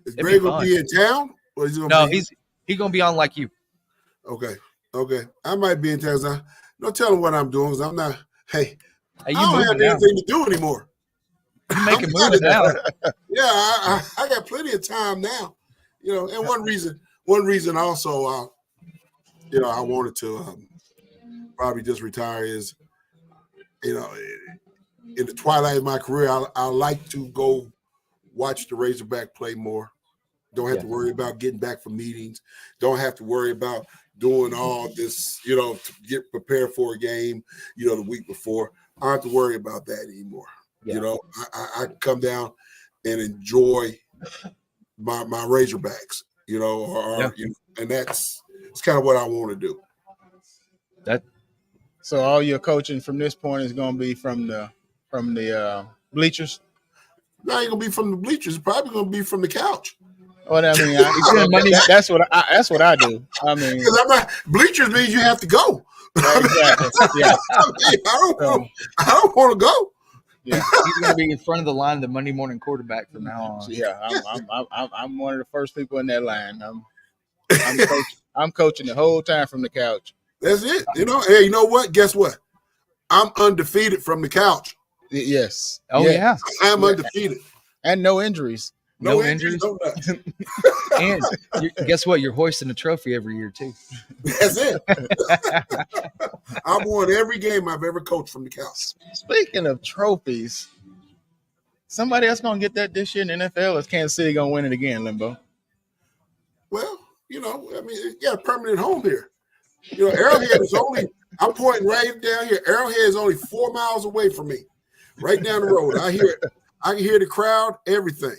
Is Greg gonna be in town? Or is he gonna he's gonna be on like you. Okay. I might be in town. Don't tell him what I'm doing. Cause I'm not. Hey, I don't have anything to do anymore. You make a move now. Yeah, I got plenty of time now. You know, and one reason also, I wanted to probably just retire is, in the twilight of my career, I like to go watch the Razorback play more. Don't have to worry about getting back from meetings. Don't have to worry about doing all this, to get prepared for a game, the week before. I don't have to worry about that anymore. Yeah. I come down and enjoy my Razorbacks, and it's kind of what I want to do. So all your coaching from this point is going to be from the bleachers? No, it ain't going to be from the bleachers. It's probably going to be from the couch. Well, I mean, that's what I do. I mean, because bleachers means you have to go. Exactly. Yeah. I don't want to go. Yeah, he's going to be in front of the line, the Monday morning quarterback from now on. Yeah, I'm one of the first people in that line. I'm coaching the whole time from the couch. That's it. Hey, you know what? Guess what? I'm undefeated from the couch. Yes. Oh yeah. I am undefeated. And no injuries. No injuries, no nothing. And guess what? You're hoisting a trophy every year too. That's it. I've won every game I've ever coached from the couch. Speaking of trophies, somebody else gonna get that this year in the NFL. Is Kansas City gonna win it again, Limbo? Well, you know, I mean, you got a permanent home here. You know, Arrowhead is only, I'm pointing right down here. Arrowhead is only 4 miles away from me, right down the road. I can hear the crowd, everything.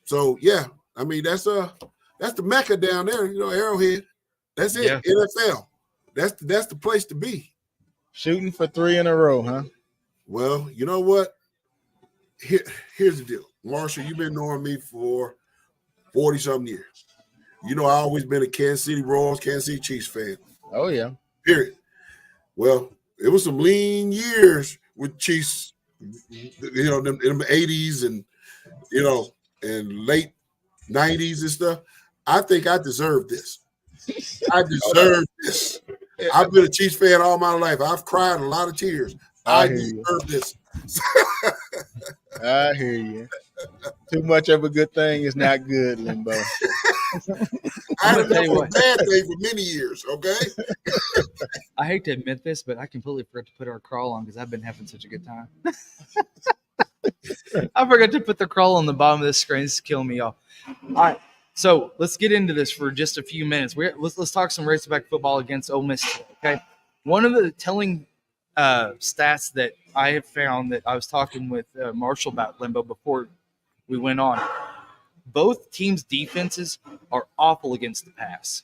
So yeah, I mean, that's the Mecca down there, you know, Arrowhead. That's it. Yeah. NFL. That's the place to be. Shooting for 3 in a row, huh? Well, you know what? Here's the deal. Marshall, you've been knowing me for 40-something years. You know, I've always been a Kansas City Royals, Kansas City Chiefs fan. Oh yeah. Period. Well, it was some lean years with Chiefs, you know, in the 80s and, you know, and late 90s and stuff. I think I deserve this. I deserve this. I've been a Chiefs fan all my life. I've cried a lot of tears. I deserve this. I hear you. Too much of a good thing is not good, Limbo. I had been a bad thing for many years, okay? I hate to admit this, but I completely forgot to put our crawl on because I've been having such a good time. I forgot to put the crawl on the bottom of this screen. It's killing me off. All right, so let's get into this for just a few minutes. Let's talk some Razorback football against Ole Miss today, okay? One of the telling stats that I have found that I was talking with Marshall about, Limbo, before we went on. Both teams' defenses are awful against the pass,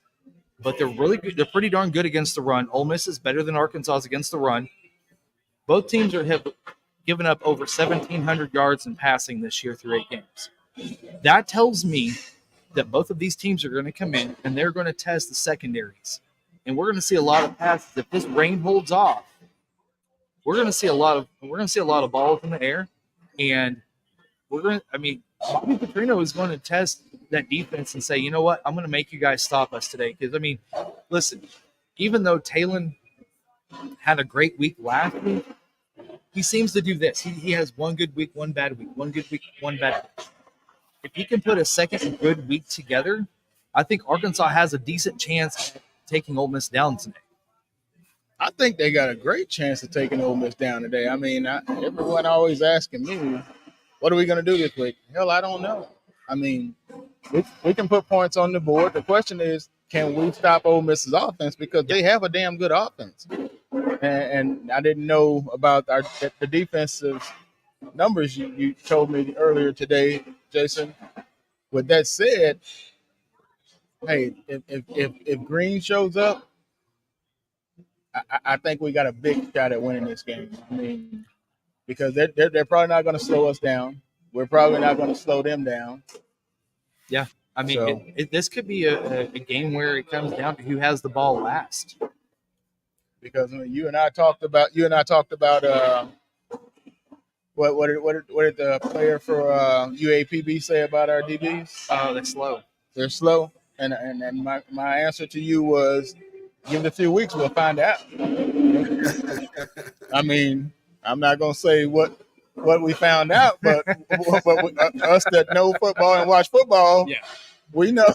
but they're really good. They're pretty darn good against the run. Ole Miss is better than Arkansas against the run. Both teams have given up over 1,700 yards in passing this year through 8 games. That tells me that both of these teams are going to come in and they're going to test the secondaries, and we're going to see a lot of passes. If this rain holds off, we're going to see a lot of balls in the air, and Bobby Petrino is going to test that defense and say, you know what, I'm going to make you guys stop us today. Because, listen, even though Talon had a great week last week, he seems to do this. He has one good week, one bad week, one good week, one bad week. If he can put a second good week together, I think Arkansas has a decent chance at taking Ole Miss down today. I think they got a great chance of taking Ole Miss down today. Everyone always asking me, what are we going to do this week? Hell, I don't know. We can put points on the board. The question is, can we stop Ole Miss's offense? Because they have a damn good offense. And I didn't know about the defensive numbers you told me earlier today, Jason. With that said, hey, if Green shows up, I think we got a big shot at winning this game. Because they're probably not going to slow us down. We're probably not going to slow them down. Yeah, this could be a game where it comes down to who has the ball last. Because you and I talked about what did the player for UAPB say about our DBs? They're slow. They're slow, and my answer to you was, give it a few weeks, we'll find out. I'm not gonna say what we found out, but us that know football and watch football, yeah, we know.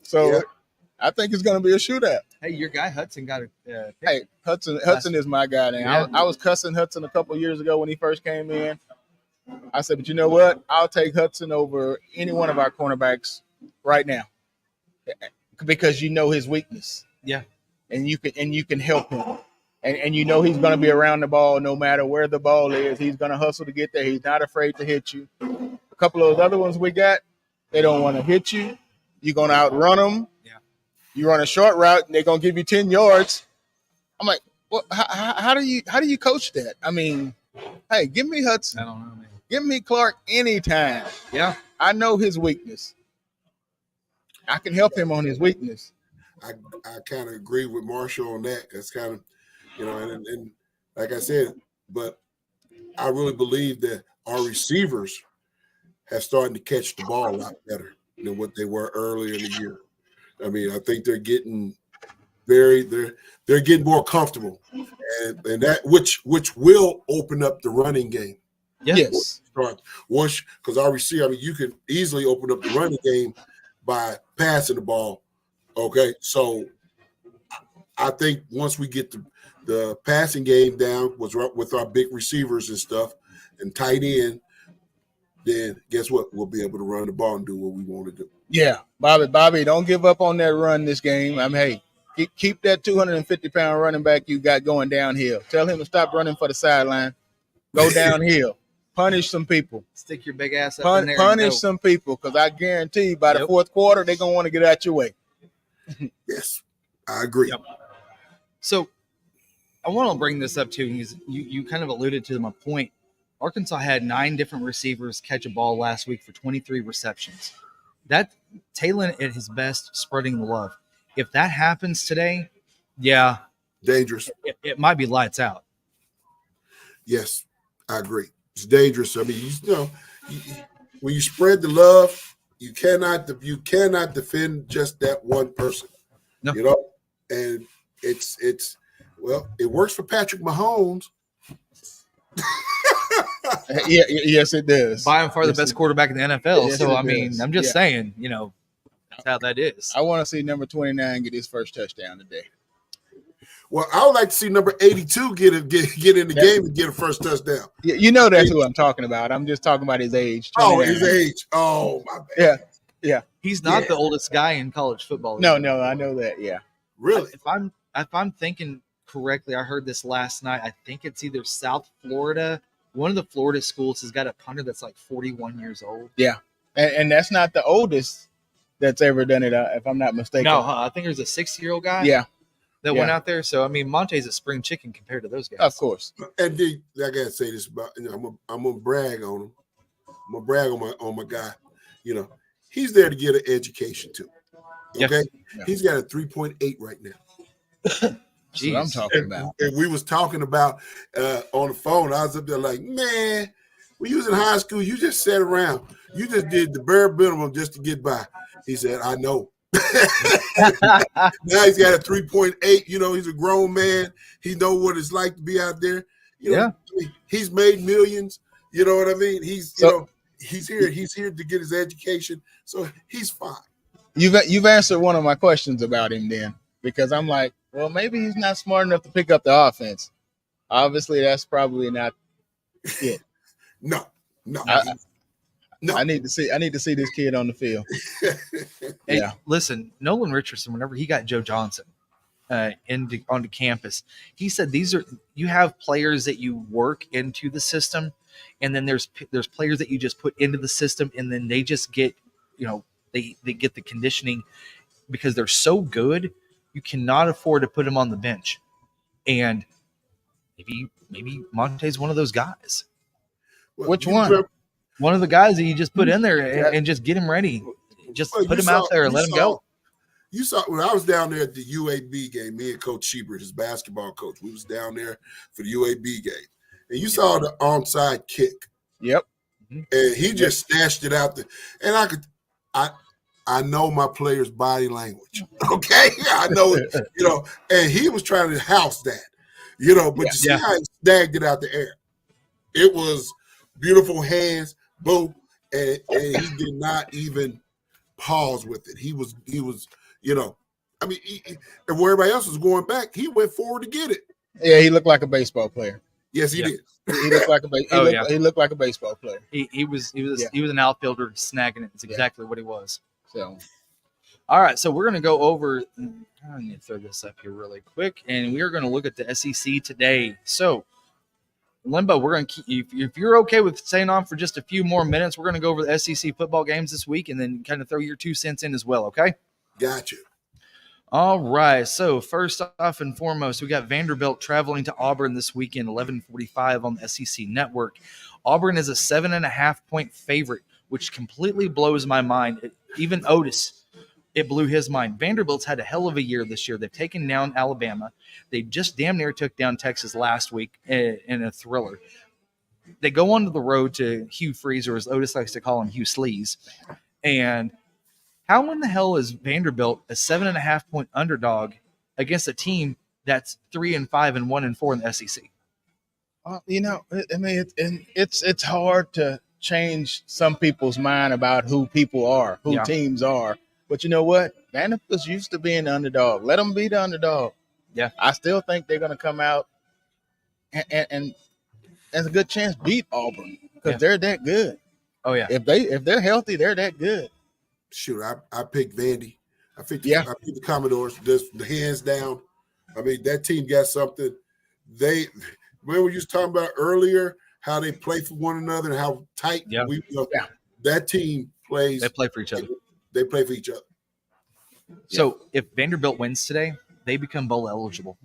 So yeah. I think it's gonna be a shootout. Hey, your guy Hudson got a Hey, Hudson is my guy. Now I was cussing Hudson a couple years ago when he first came in. I said, but you know what? I'll take Hudson over any one of our cornerbacks right now, because you know his weakness. Yeah, and you can help him. And you know he's going to be around the ball no matter where the ball is. He's going to hustle to get there. He's not afraid to hit you. A couple of those other ones we got, they don't want to hit you. You're going to outrun them. Yeah. You run a short route, and they're going to give you 10 yards. I'm like, well, how do you coach that? Hey, give me Hudson. I don't know, man. Give me Clark anytime. Yeah. I know his weakness. I can help him on his weakness. I kind of agree with Marshall on that. That's kind of, and like I said, but I really believe that our receivers have started to catch the ball a lot better than what they were earlier in the year. I think they're getting they're getting more comfortable, and that which will open up the running game. Yes. Once, because our receiver, I mean, you can easily open up the running game by passing the ball. Okay, so I think once we get the passing game down with our big receivers and stuff and tight end, then guess what? We'll be able to run the ball and do what we want to do. Yeah, Bobby, don't give up on that run this game. I mean, hey, keep that 250-pound running back you got going downhill. Tell him to stop running for the sideline. Go downhill. Punish some people. Stick your big ass up in there. Punish some people, because I guarantee you by the fourth quarter, they're going to want to get out your way. Yes, I agree. Yep. So I want to bring this up too, because you kind of alluded to my point. Arkansas had 9 different receivers catch a ball last week for 23 receptions. That Talon at his best, spreading the love. If that happens today, yeah, dangerous. It might be lights out. Yes, I agree. It's dangerous. I mean, when you spread the love, you cannot defend just that one person. No. You know, and it works for Patrick Mahomes. Yeah, yes, it does. By and far the best quarterback in the NFL. Yes, so I mean, I'm just saying, that's how that is. I want to see number 29 get his first touchdown today. Well, I would like to see number 82 get in the game and get a first touchdown. You know that's who I'm talking about. I'm just talking about his age. 29. Oh, his age. Oh, my bad. Yeah. He's not the oldest guy in college football. No, I know that. Yeah. Really? If I'm thinking correctly, I heard this last night. I think it's either South Florida. One of the Florida schools has got a punter that's like 41 years old. Yeah, and that's not the oldest that's ever done it, if I'm not mistaken. No, I think there's a 60-year-old guy. Yeah. That went out there. So I mean, Monte's a spring chicken compared to those guys. Of course. And I gotta say this about I'm gonna brag on him. I'm gonna brag on my guy. He's there to get an education too. Okay, he's got a 3.8 right now. That's what I'm talking about. And we was talking about on the phone. I was up there like, man, when you was in high school, you just sat around. You just did the bare minimum just to get by. He said, I know. Now he's got a 3.8. He's a grown man. He knows what it's like to be out there. He's made millions. You know what I mean? He's here. He's here to get his education. So he's fine. You've answered one of my questions about him then, because I'm like, well, maybe he's not smart enough to pick up the offense. Obviously, that's probably not it. No. I need to see this kid on the field. Hey, listen, Nolan Richardson, whenever he got Joe Johnson onto campus, he said you have players that you work into the system, and then there's players that you just put into the system, and then they just get they get the conditioning because they're so good. You cannot afford to put him on the bench, and maybe Monte's one of those guys. Well, which one? One of the guys that you just put in there and just get him ready. Just put him out there and let him go. You saw when I was down there at the UAB game, me and Coach Schubert, his basketball coach, we was down there for the UAB game. And you saw the onside kick. Yep. And he just snatched it out there. And I know my player's body language. Okay? I know it, and he was trying to house that. But you see how he snagged it out the air. It was beautiful hands, boom, and he did not even pause with it. He was, I mean, and where everybody else was going back, he went forward to get it. Yeah, he looked like a baseball player. Yes, he did. He looked like he looked like a baseball player. He was an outfielder snagging it. It's exactly what he was. So, all right, so we're going to go over. I need to throw this up here really quick, and we are going to look at the SEC today. So, Limbo, we're going to keep, if you're okay with staying on for just a few more minutes, we're going to go over the SEC football games this week and then kind of throw your 2 cents in as well, okay? Gotcha. All right, so first off and foremost, we got Vanderbilt traveling to Auburn this weekend, 11:45 on the SEC Network. Auburn is a 7.5-point favorite, which completely blows my mind. Even Otis, it blew his mind. Vanderbilt's had a hell of a year this year. They've taken down Alabama. They just damn near took down Texas last week in a thriller. They go onto the road to Hugh Freeze, or as Otis likes to call him, Hugh Sleaze. And how in the hell is Vanderbilt a 7.5-point underdog against a team that's 3-5 and 1-4 in the SEC. You know, I mean, it's hard to change some people's mind about who people are, who teams are. But you know what? Vanderbilt's used to being the underdog. Let them be the underdog. Yeah. I still think they're going to come out and there's a good chance beat Auburn because they're that good. Oh yeah. If they're healthy, they're that good. Shoot, I picked Vandy. I picked the Commodores. Just the hands down. I mean, that team got something. Remember you was talking about earlier how they play for one another and how tight that team plays. They play for each other. They play for each other. So if Vanderbilt wins today, they become bowl eligible.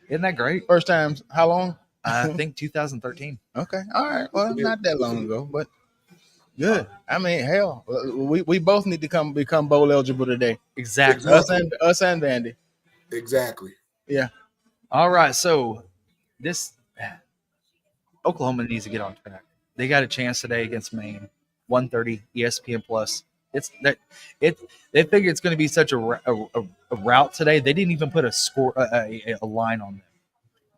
Isn't that great? First time, how long? I think 2013. Okay. All right. Well, not that long ago, but good. I mean, hell, we both need to become bowl eligible today. Exactly. Us and Vandy. Exactly. Yeah. All right. So this Oklahoma needs to get on track. They got a chance today against Maine, 1:30 ESPN Plus. They figure it's going to be such a route today. They didn't even put a score, a line on them.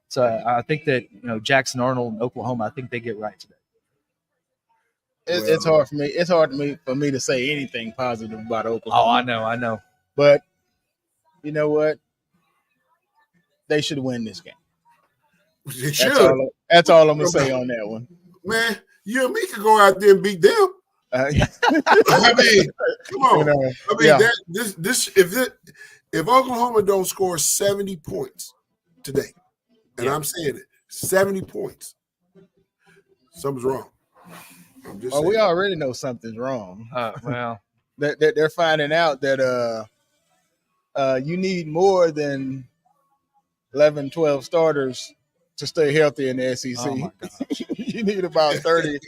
So I think that Jackson Arnold and Oklahoma, I think they get right today. It's hard for me. It's hard for me to say anything positive about Oklahoma. Oh, I know. But you know what? They should win this game. They should. That's all I'm gonna say on that one. Man, you and me could go out there and beat them. I mean, come on. If Oklahoma don't score 70 points today, and I'm saying it, 70 points, something's wrong. I'm just saying. We already know something's wrong. Well, they're finding out that you need more than 11, 12 starters to stay healthy in the SEC. Oh my gosh. You need about 30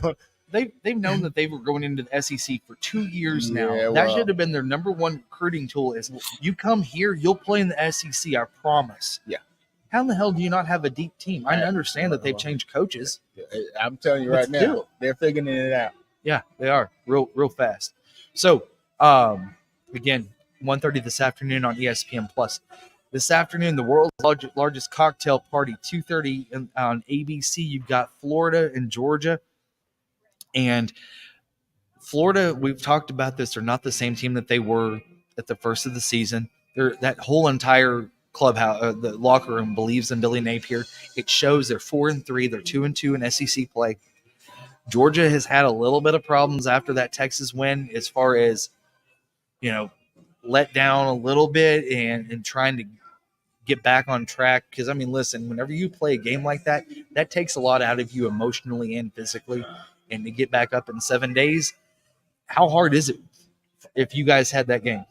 on. They've known that they were going into the SEC for 2 years now. Yeah, that should have been their number one recruiting tool is you come here, you'll play in the SEC, I promise. Yeah. How in the hell do you not have a deep team? I understand that they've changed coaches. I'm telling you right now, they're figuring it out. Yeah, they are real fast. So, again, 1:30 this afternoon on ESPN Plus. This afternoon, the world's largest cocktail party, 2:30 on ABC. You've got Florida and Georgia. And Florida, we've talked about this, they're not the same team that they were at the first of the season. That whole entire clubhouse, the locker room believes in Billy Napier. It shows they're 4-3, they're 2-2 in SEC play. Georgia has had a little bit of problems after that Texas win as far as, let down a little bit and trying to get back on track. Because, I mean, listen, whenever you play a game like that, that takes a lot out of you emotionally and physically. And to get back up in 7 days, how hard is it if you guys had that game?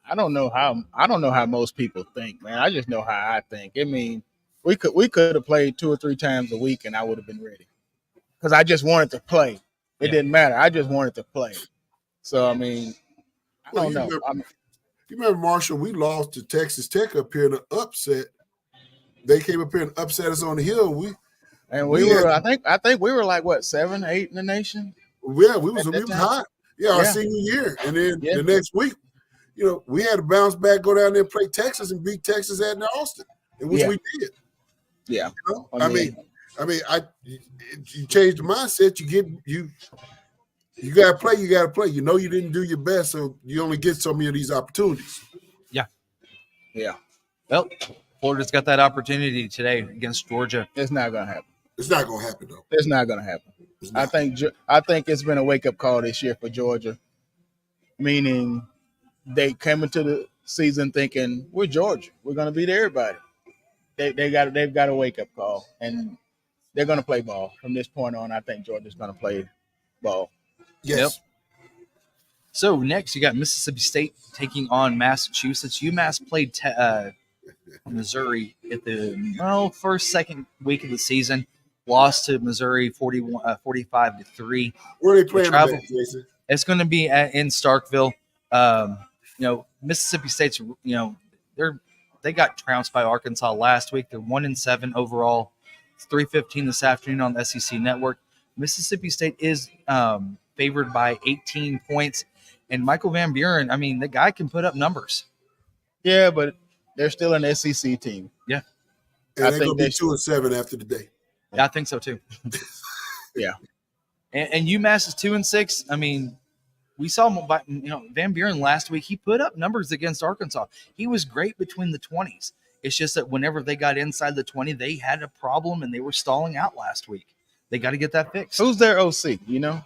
I don't know how most people think, man. I just know how I think. I mean, we could have played 2 or 3 times a week and I would have been ready. Because I just wanted to play. It didn't matter. I just wanted to play. So I mean, I don't know. You remember, Marshall, we lost to Texas Tech up here in an upset. They came up here and upset us on the hill. We were, I think we were like what, 7, 8 in the nation. Yeah, we was hot. Yeah, our senior year, and then the next week, we had to bounce back, go down there and play Texas and beat Texas at Austin, which we did. Yeah, I mean, you change the mindset. You gotta play. You gotta play. You didn't do your best, so you only get so many of these opportunities. Yeah. Well, Florida's got that opportunity today against Georgia. It's not gonna happen. It's not gonna happen though. It's not gonna happen. I think it's been a wake up call this year for Georgia, meaning they came into the season thinking we're Georgia, we're gonna beat everybody. They've got a wake up call, and they're gonna play ball from this point on. I think Georgia's gonna play ball. Yes. Yep. So next, you got Mississippi State taking on Massachusetts. UMass played Missouri at the second week of the season. Lost to Missouri 45-3. Where are they playing today, Jason? It's going to be in Starkville. Mississippi State's, they got trounced by Arkansas last week. They're 1-7 overall. It's 3:15 this afternoon on the SEC Network. Mississippi State is favored by 18 points. And Michael Van Buren, I mean, the guy can put up numbers. Yeah, but they're still an SEC team. Yeah. And I they're think going to be 2-7 after the day. Yeah, I think so too. Yeah. And UMass is 2-6. I mean, we saw Van Buren last week. He put up numbers against Arkansas. He was great between the 20s. It's just that whenever they got inside the 20, they had a problem and they were stalling out last week. They got to get that fixed. Who's their OC? You know,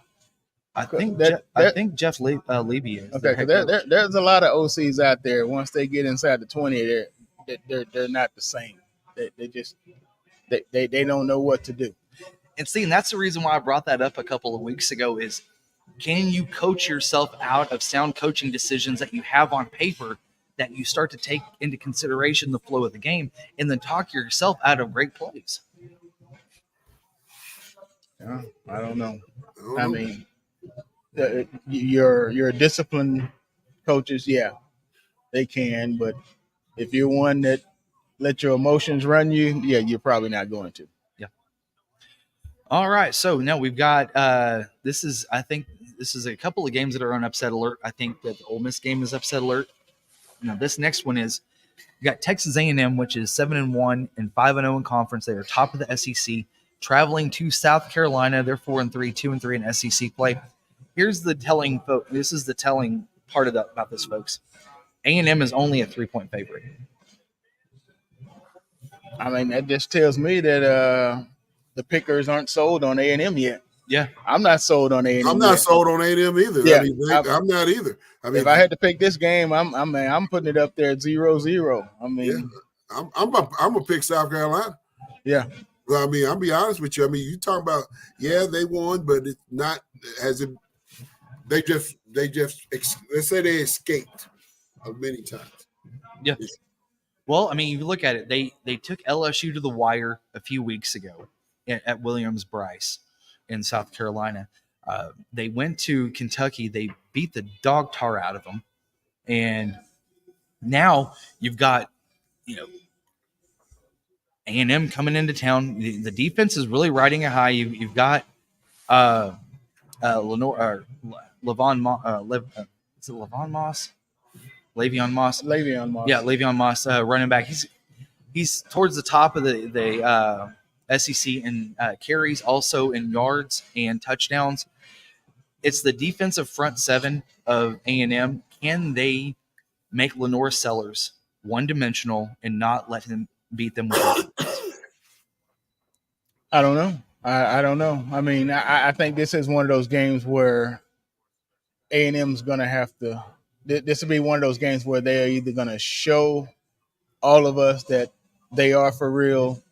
I think Jeff Levy is. Okay, because there's a lot of OCs out there. Once they get inside the 20, they're not the same. They don't know what to do. And that's the reason why I brought that up a couple of weeks ago is, can you coach yourself out of sound coaching decisions that you have on paper that you start to take into consideration the flow of the game and then talk yourself out of great plays? I don't know. I mean, your disciplined coaches, yeah, they can. But if you're one that let your emotions run you, yeah, you're probably not going to. Yeah. All right. So now we've got this is a couple of games that are on upset alert. I think that the Ole Miss game is upset alert. Now this next one is you got Texas A&M, which is 7-1 and 5-0 in conference. They are top of the SEC, traveling to South Carolina. They're 4-3, 2-3 in SEC play. Here's the telling This is the telling part about this, folks. A&M is only a 3-point favorite. I mean, that just tells me that the pickers aren't sold on A&M yet. Yeah, I'm not sold on A&M. I'm not sold on A&M either. Yeah, I'm not either. I mean, if I had to pick this game, I'm putting it up there at 0-0. I mean, yeah, I'm gonna pick South Carolina. Yeah. Well, I mean, I'll be honest with you. I mean, you talk about they won, but it's not as if they just let's say they escaped many times. Yeah. Well, I mean, you look at it. They took LSU to the wire a few weeks ago at Williams-Brice in South Carolina. They went to Kentucky. They beat the dog tar out of them, and now you've got A&M coming into town. The defense is really riding a high. You've got Le'Veon Moss. Le'Veon Moss. Yeah, Le'Veon Moss, running back. He's towards the top of the SEC in carries, also in yards and touchdowns. It's the defensive front seven of A&M. Can they make Lenore Sellers one-dimensional and not let him beat them with defense? I don't know. I don't know. I mean, I think this is one of those games where A&M's going to have to – this will be one of those games where they are either going to show all of us that they are for real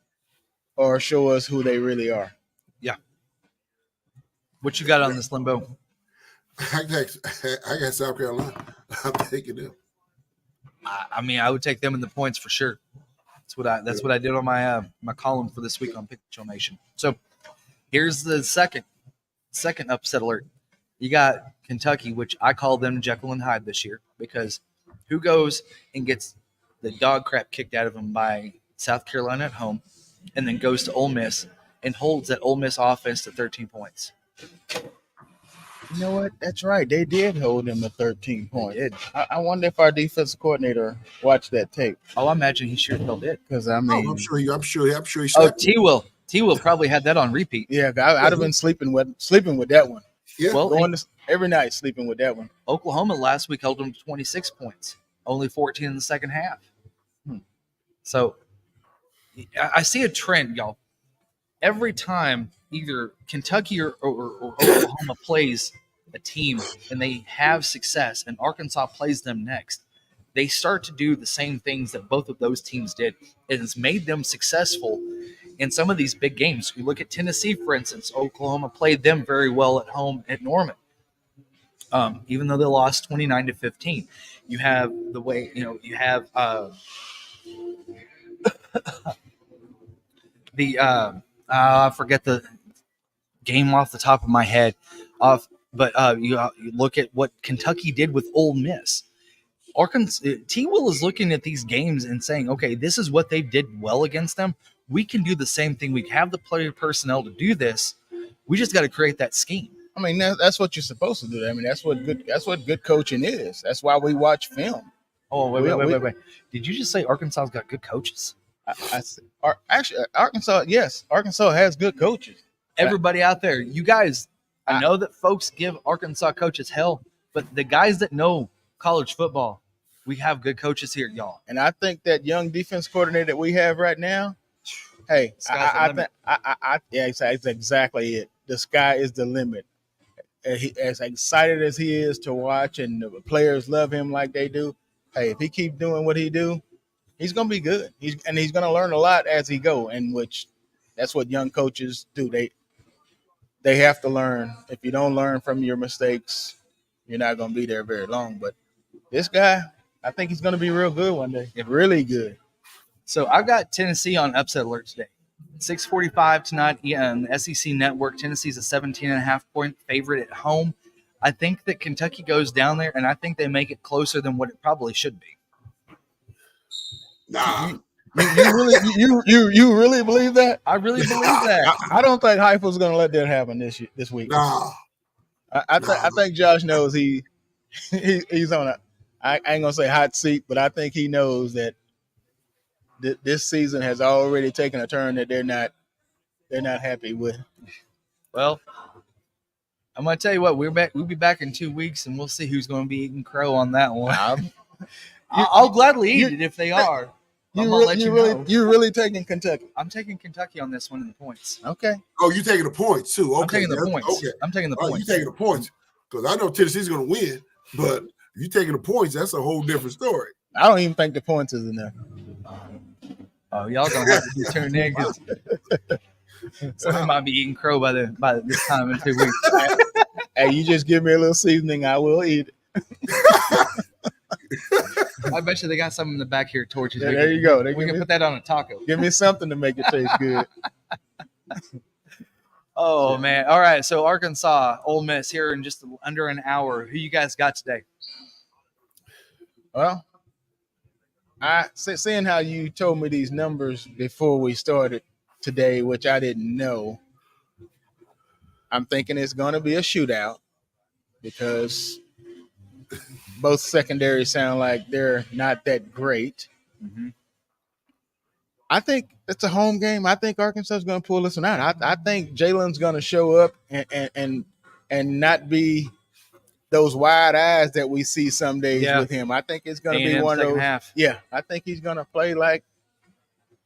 or show us who they really are. Yeah. What you got on this, Limbo? I got South Carolina. I'm taking them. I mean, I would take them in the points for sure. That's what I did on my my column for this week on Pick Show Nation. So here's the second upset alert. You got Kentucky, which I call them Jekyll and Hyde this year, because who goes and gets the dog crap kicked out of them by South Carolina at home and then goes to Ole Miss and holds that Ole Miss offense to 13 points? You know what? That's right. They did hold them to 13 points. I wonder if our defensive coordinator watched that tape. Oh, I imagine he sure hell did. Because I'm sure he. Oh, T Will probably had that on repeat. Yeah, I'd have been sleeping with that one. Yeah, well, every night sleeping with that one. Oklahoma last week held them to 26 points, only 14 in the second half. So I see a trend, y'all. Every time either Kentucky or Oklahoma plays a team and they have success and Arkansas plays them next, they start to do the same things that both of those teams did. And it's made them successful in some of these big games. You look at Tennessee, for instance. Oklahoma played them very well at home at Norman, even though they lost 29-15. You have the way, you have I forget the game off the top of my head. But you look at what Kentucky did with Ole Miss. Arkansas, T. Will is looking at these games and saying, okay, this is what they did well against them. We can do the same thing. We have the player personnel to do this. We just got to create that scheme. I mean, that's what you're supposed to do. I mean, that's what good coaching is. That's why we watch film. Oh, wait. Did you just say Arkansas's got good coaches? Actually, Arkansas, yes, Arkansas has good coaches. Everybody out there, you guys, I know that folks give Arkansas coaches hell, but the guys that know college football, we have good coaches here, y'all. And I think that young defense coordinator that we have right now, hey, that's exactly it. The sky is the limit. As excited as he is to watch, and the players love him like they do. Hey, if he keeps doing what he do, he's gonna be good. He's gonna learn a lot as he go, and which that's what young coaches do. They have to learn. If you don't learn from your mistakes, you're not gonna be there very long. But this guy, I think he's gonna be real good one day. Really good. So I've got Tennessee on upset alert today. 6:45 tonight on the SEC Network. Tennessee's a 17.5-point favorite at home. I think that Kentucky goes down there, and I think they make it closer than what it probably should be. Nah. You really believe that? I really believe that. I don't think Heupel's going to let that happen this week. Nah. I think Josh knows he's on a. I ain't gonna say hot seat, but I think he knows that this season has already taken a turn that they're not happy with. Well, I'm gonna tell you what, we'll be back in 2 weeks, and we'll see who's going to be eating crow on that one. I'll gladly eat it if they are. You're really taking Kentucky. I'm taking Kentucky on this one in the points. Okay. Oh, you taking the points too? Okay. I'm taking the points. Okay. I'm taking the points. You taking the points because I know Tennessee's going to win, but if you taking the points, that's a whole different story. I don't even think the points is enough. Oh, y'all gonna have to be tuned in because somebody might be eating crow by this time in 2 weeks. Hey, you just give me a little seasoning, I will eat it. I bet you they got something in the back here, Torchys. Yeah, there you go. We can put that on a taco. Give me something to make it taste good. Oh man! All right, so Arkansas, Ole Miss here in just under an hour. Who you guys got today? Well, seeing how you told me these numbers before we started today, which I didn't know, I'm thinking it's going to be a shootout because both secondaries sound like they're not that great. Mm-hmm. I think it's a home game. I think Arkansas is going to pull this one out. I think Jalen's going to show up and not be those wide eyes that we see some days with him. I think it's going to be one of those. Half. Yeah, I think he's going to play like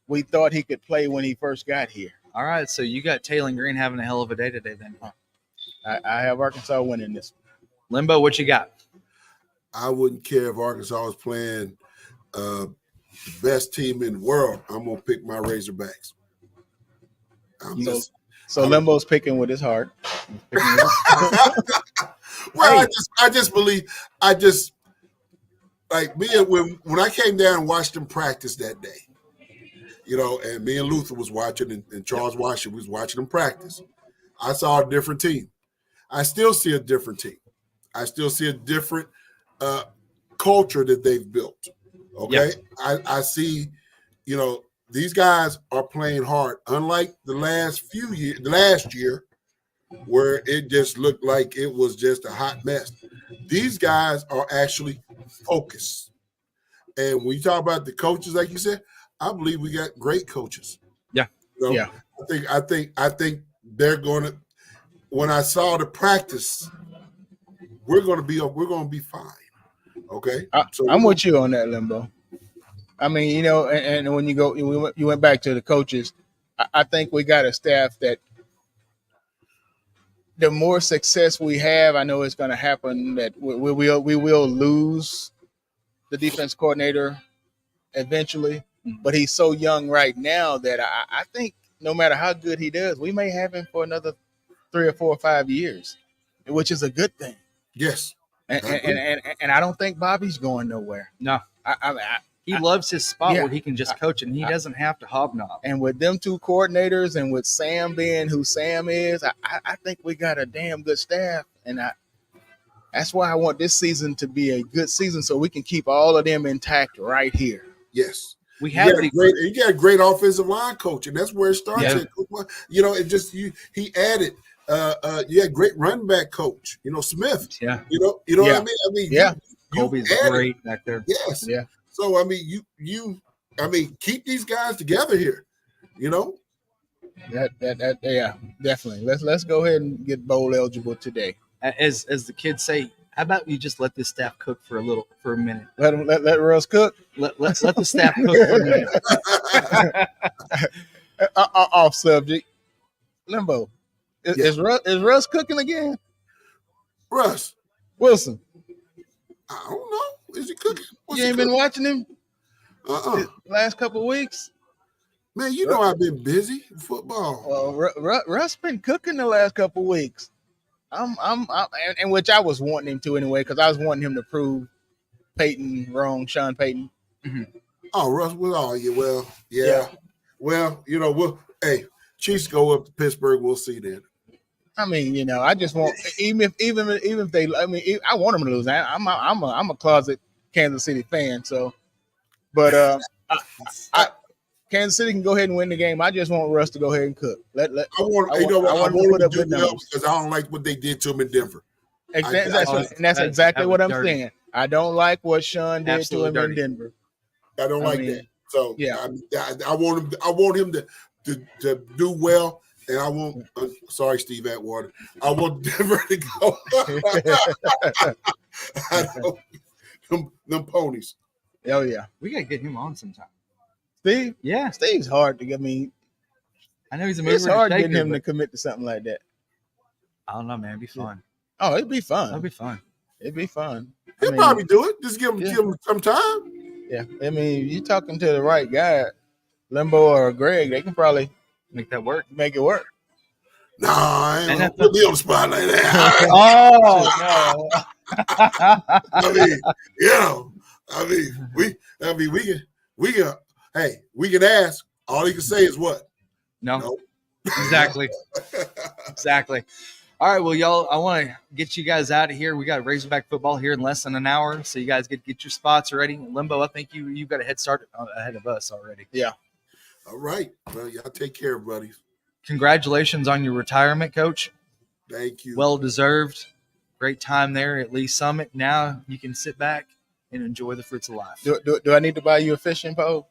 we thought he could play when he first got here. All right, so you got Taylor Green having a hell of a day today then. I have Arkansas winning this one. Limbo, what you got? I wouldn't care if Arkansas was playing the best team in the world. I'm going to pick my Razorbacks. Limbo's picking with his heart. Well, I just believe like me when I came down and watched them practice that day, and me and Luther was watching and Charles Washington was watching them practice. I saw a different team. I still see a different team. I still see a different culture that they've built. Okay. Yep. I see, these guys are playing hard. Unlike the last year, where it just looked like it was just a hot mess. These guys are actually focused. And when you talk about the coaches, like you said, I believe we got great coaches. Yeah. Yeah. I think they're going to. When I saw the practice, we're going to be fine. Okay. I'm with you on that, Limbo. I mean, and when you went back to the coaches, I think we got a staff that the more success we have, I know it's going to happen that we will lose the defense coordinator eventually, but he's so young right now that I think no matter how good he does, we may have him for another 3 or 4 or 5 years, which is a good thing. Yes. And I don't think Bobby's going nowhere. No. He loves his spot where he can just coach, and he doesn't have to hobnob. And with them two coordinators and with Sam being who Sam is, I think we got a damn good staff. And that's why I want this season to be a good season so we can keep all of them intact right here. Yes. We have you got a great offensive line coach, and that's where it starts. Yeah. It just he added great run back coach, Smith. Yeah. What I mean? I mean, Colby's great back there. Yes. Yeah. So I mean, you keep these guys together here. You know. That yeah, definitely. Let's go ahead and get bowl eligible today. As the kids say, how about you just let this staff cook for a minute? Let Russ cook. Let the staff cook for a minute. Off subject. Limbo. Is Russ cooking again? Russ Wilson. I don't know. Is he cooking? You ain't been watching him? Last couple of weeks? Man, you know I've been busy in football. Well, Russ been cooking the last couple of weeks. And which I was wanting him to anyway, because I was wanting him to prove Peyton wrong, Sean Payton. Mm-hmm. Oh, Russ, well, yeah. Well, hey, Chiefs go up to Pittsburgh. We'll see then. I mean, I just want even if they. I mean, I want them to lose. I'm a closet Kansas City fan. So, but Kansas City can go ahead and win the game. I just want Russ to go ahead and cook. I want him to put up good numbers because I don't like what they did to him in Denver. That's exactly what I'm saying. I don't like what Sean did to him in Denver. I don't like that. So yeah, I want him to do well, and I want. Sorry, Steve Atwater. I want Denver to go. them ponies. Oh yeah, we gotta get him on sometime. Steve? Yeah. Steve's hard to get me. I know he's a It's hard getting him to commit to something like that. I don't know, man. It'd be fun. Oh, it'd be fun. It'd be fun. It'd be fun. He'll probably do it. Just give him some time. Yeah. I mean, you talking to the right guy, Limbo or Greg, they can probably make that work. Make it work. Nah, I ain't gonna put me on the spot like that. Oh no. We can ask. All he can say is what? No. Exactly. Exactly. All right, well, y'all, I want to get you guys out of here. We got Razorback football here in less than an hour, so you guys get your spots ready. Limbo, I think you've got a head start ahead of us already. Yeah. All right. Well, y'all take care, buddies. Congratulations on your retirement, Coach. Thank you. Well deserved. Great time there at Lee Summit. Now you can sit back and enjoy the fruits of life. Do I need to buy you a fishing pole?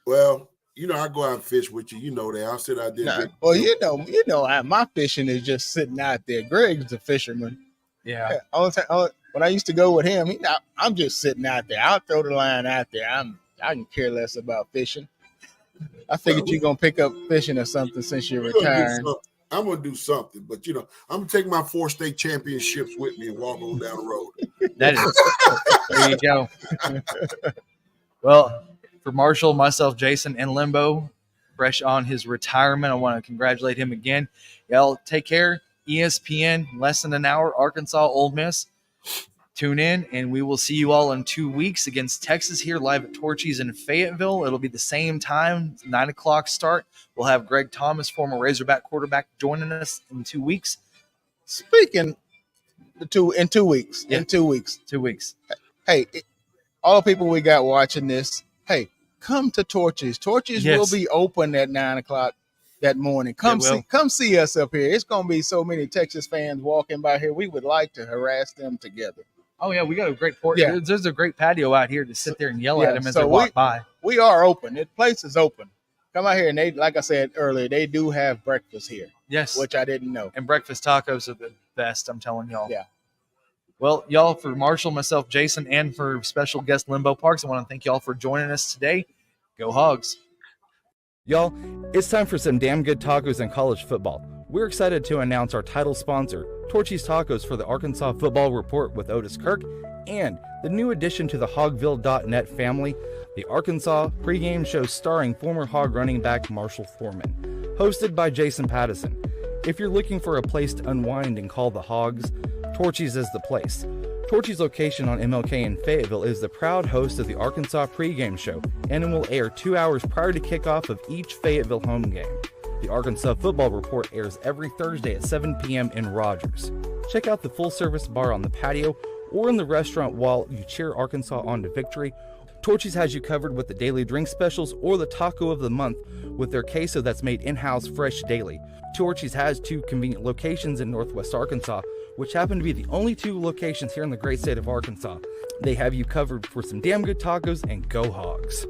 Well, I go out and fish with you. You know that. I said I did. Well, my fishing is just sitting out there. Greg's a fisherman. Yeah. All the time, when I used to go with him, I'm just sitting out there. I'll throw the line out there. I can care less about fishing. I figured you're gonna pick up fishing or something since you're retiring. I'm gonna do something, but I'm gonna take my 4 state championships with me and walk on down the road. That is. There you go. Well, for Marshall, myself, Jason, and Limbo, fresh on his retirement, I want to congratulate him again. Y'all take care. ESPN, less than an hour, Arkansas, Ole Miss. Tune in, and we will see you all in 2 weeks against Texas here live at Torchys in Fayetteville. It'll be the same time, 9 o'clock start. We'll have Greg Thomas, former Razorback quarterback, joining us in 2 weeks. Speaking in 2 weeks. Yeah. In 2 weeks. 2 weeks. Hey, all the people we got watching this, hey, come to Torchys. Torchys will be open at 9 o'clock that morning. Come see us up here. It's going to be so many Texas fans walking by here. We would like to harass them together. Oh, yeah, we got a great porch. Yeah. There's a great patio out here to sit there and yell at them as they walk by. We are open. The place is open. Come out here, and they, like I said earlier, they do have breakfast here. Yes. Which I didn't know. And breakfast tacos are the best, I'm telling y'all. Yeah. Well, y'all, for Marshall, myself, Jason, and for special guest Limbo Parks, I want to thank y'all for joining us today. Go Hogs. Y'all, it's time for some damn good tacos in college football. We're excited to announce our title sponsor, Torchys Tacos, for the Arkansas Football Report with Otis Kirk, and the new addition to the Hogville.net family, the Arkansas Pregame Show starring former Hog running back Marshall Foreman, hosted by Jason Pattison. If you're looking for a place to unwind and call the Hogs, Torchys is the place. Torchys' location on MLK in Fayetteville is the proud host of the Arkansas Pregame Show, and it will air 2 hours prior to kickoff of each Fayetteville home game. The Arkansas Football Report airs every Thursday at 7 p.m. in Rogers. Check out the full-service bar on the patio or in the restaurant while you cheer Arkansas on to victory. Torchys has you covered with the daily drink specials or the taco of the month with their queso that's made in-house fresh daily. Torchys has 2 convenient locations in Northwest Arkansas, which happen to be the only 2 locations here in the great state of Arkansas. They have you covered for some damn good tacos, and go Hogs.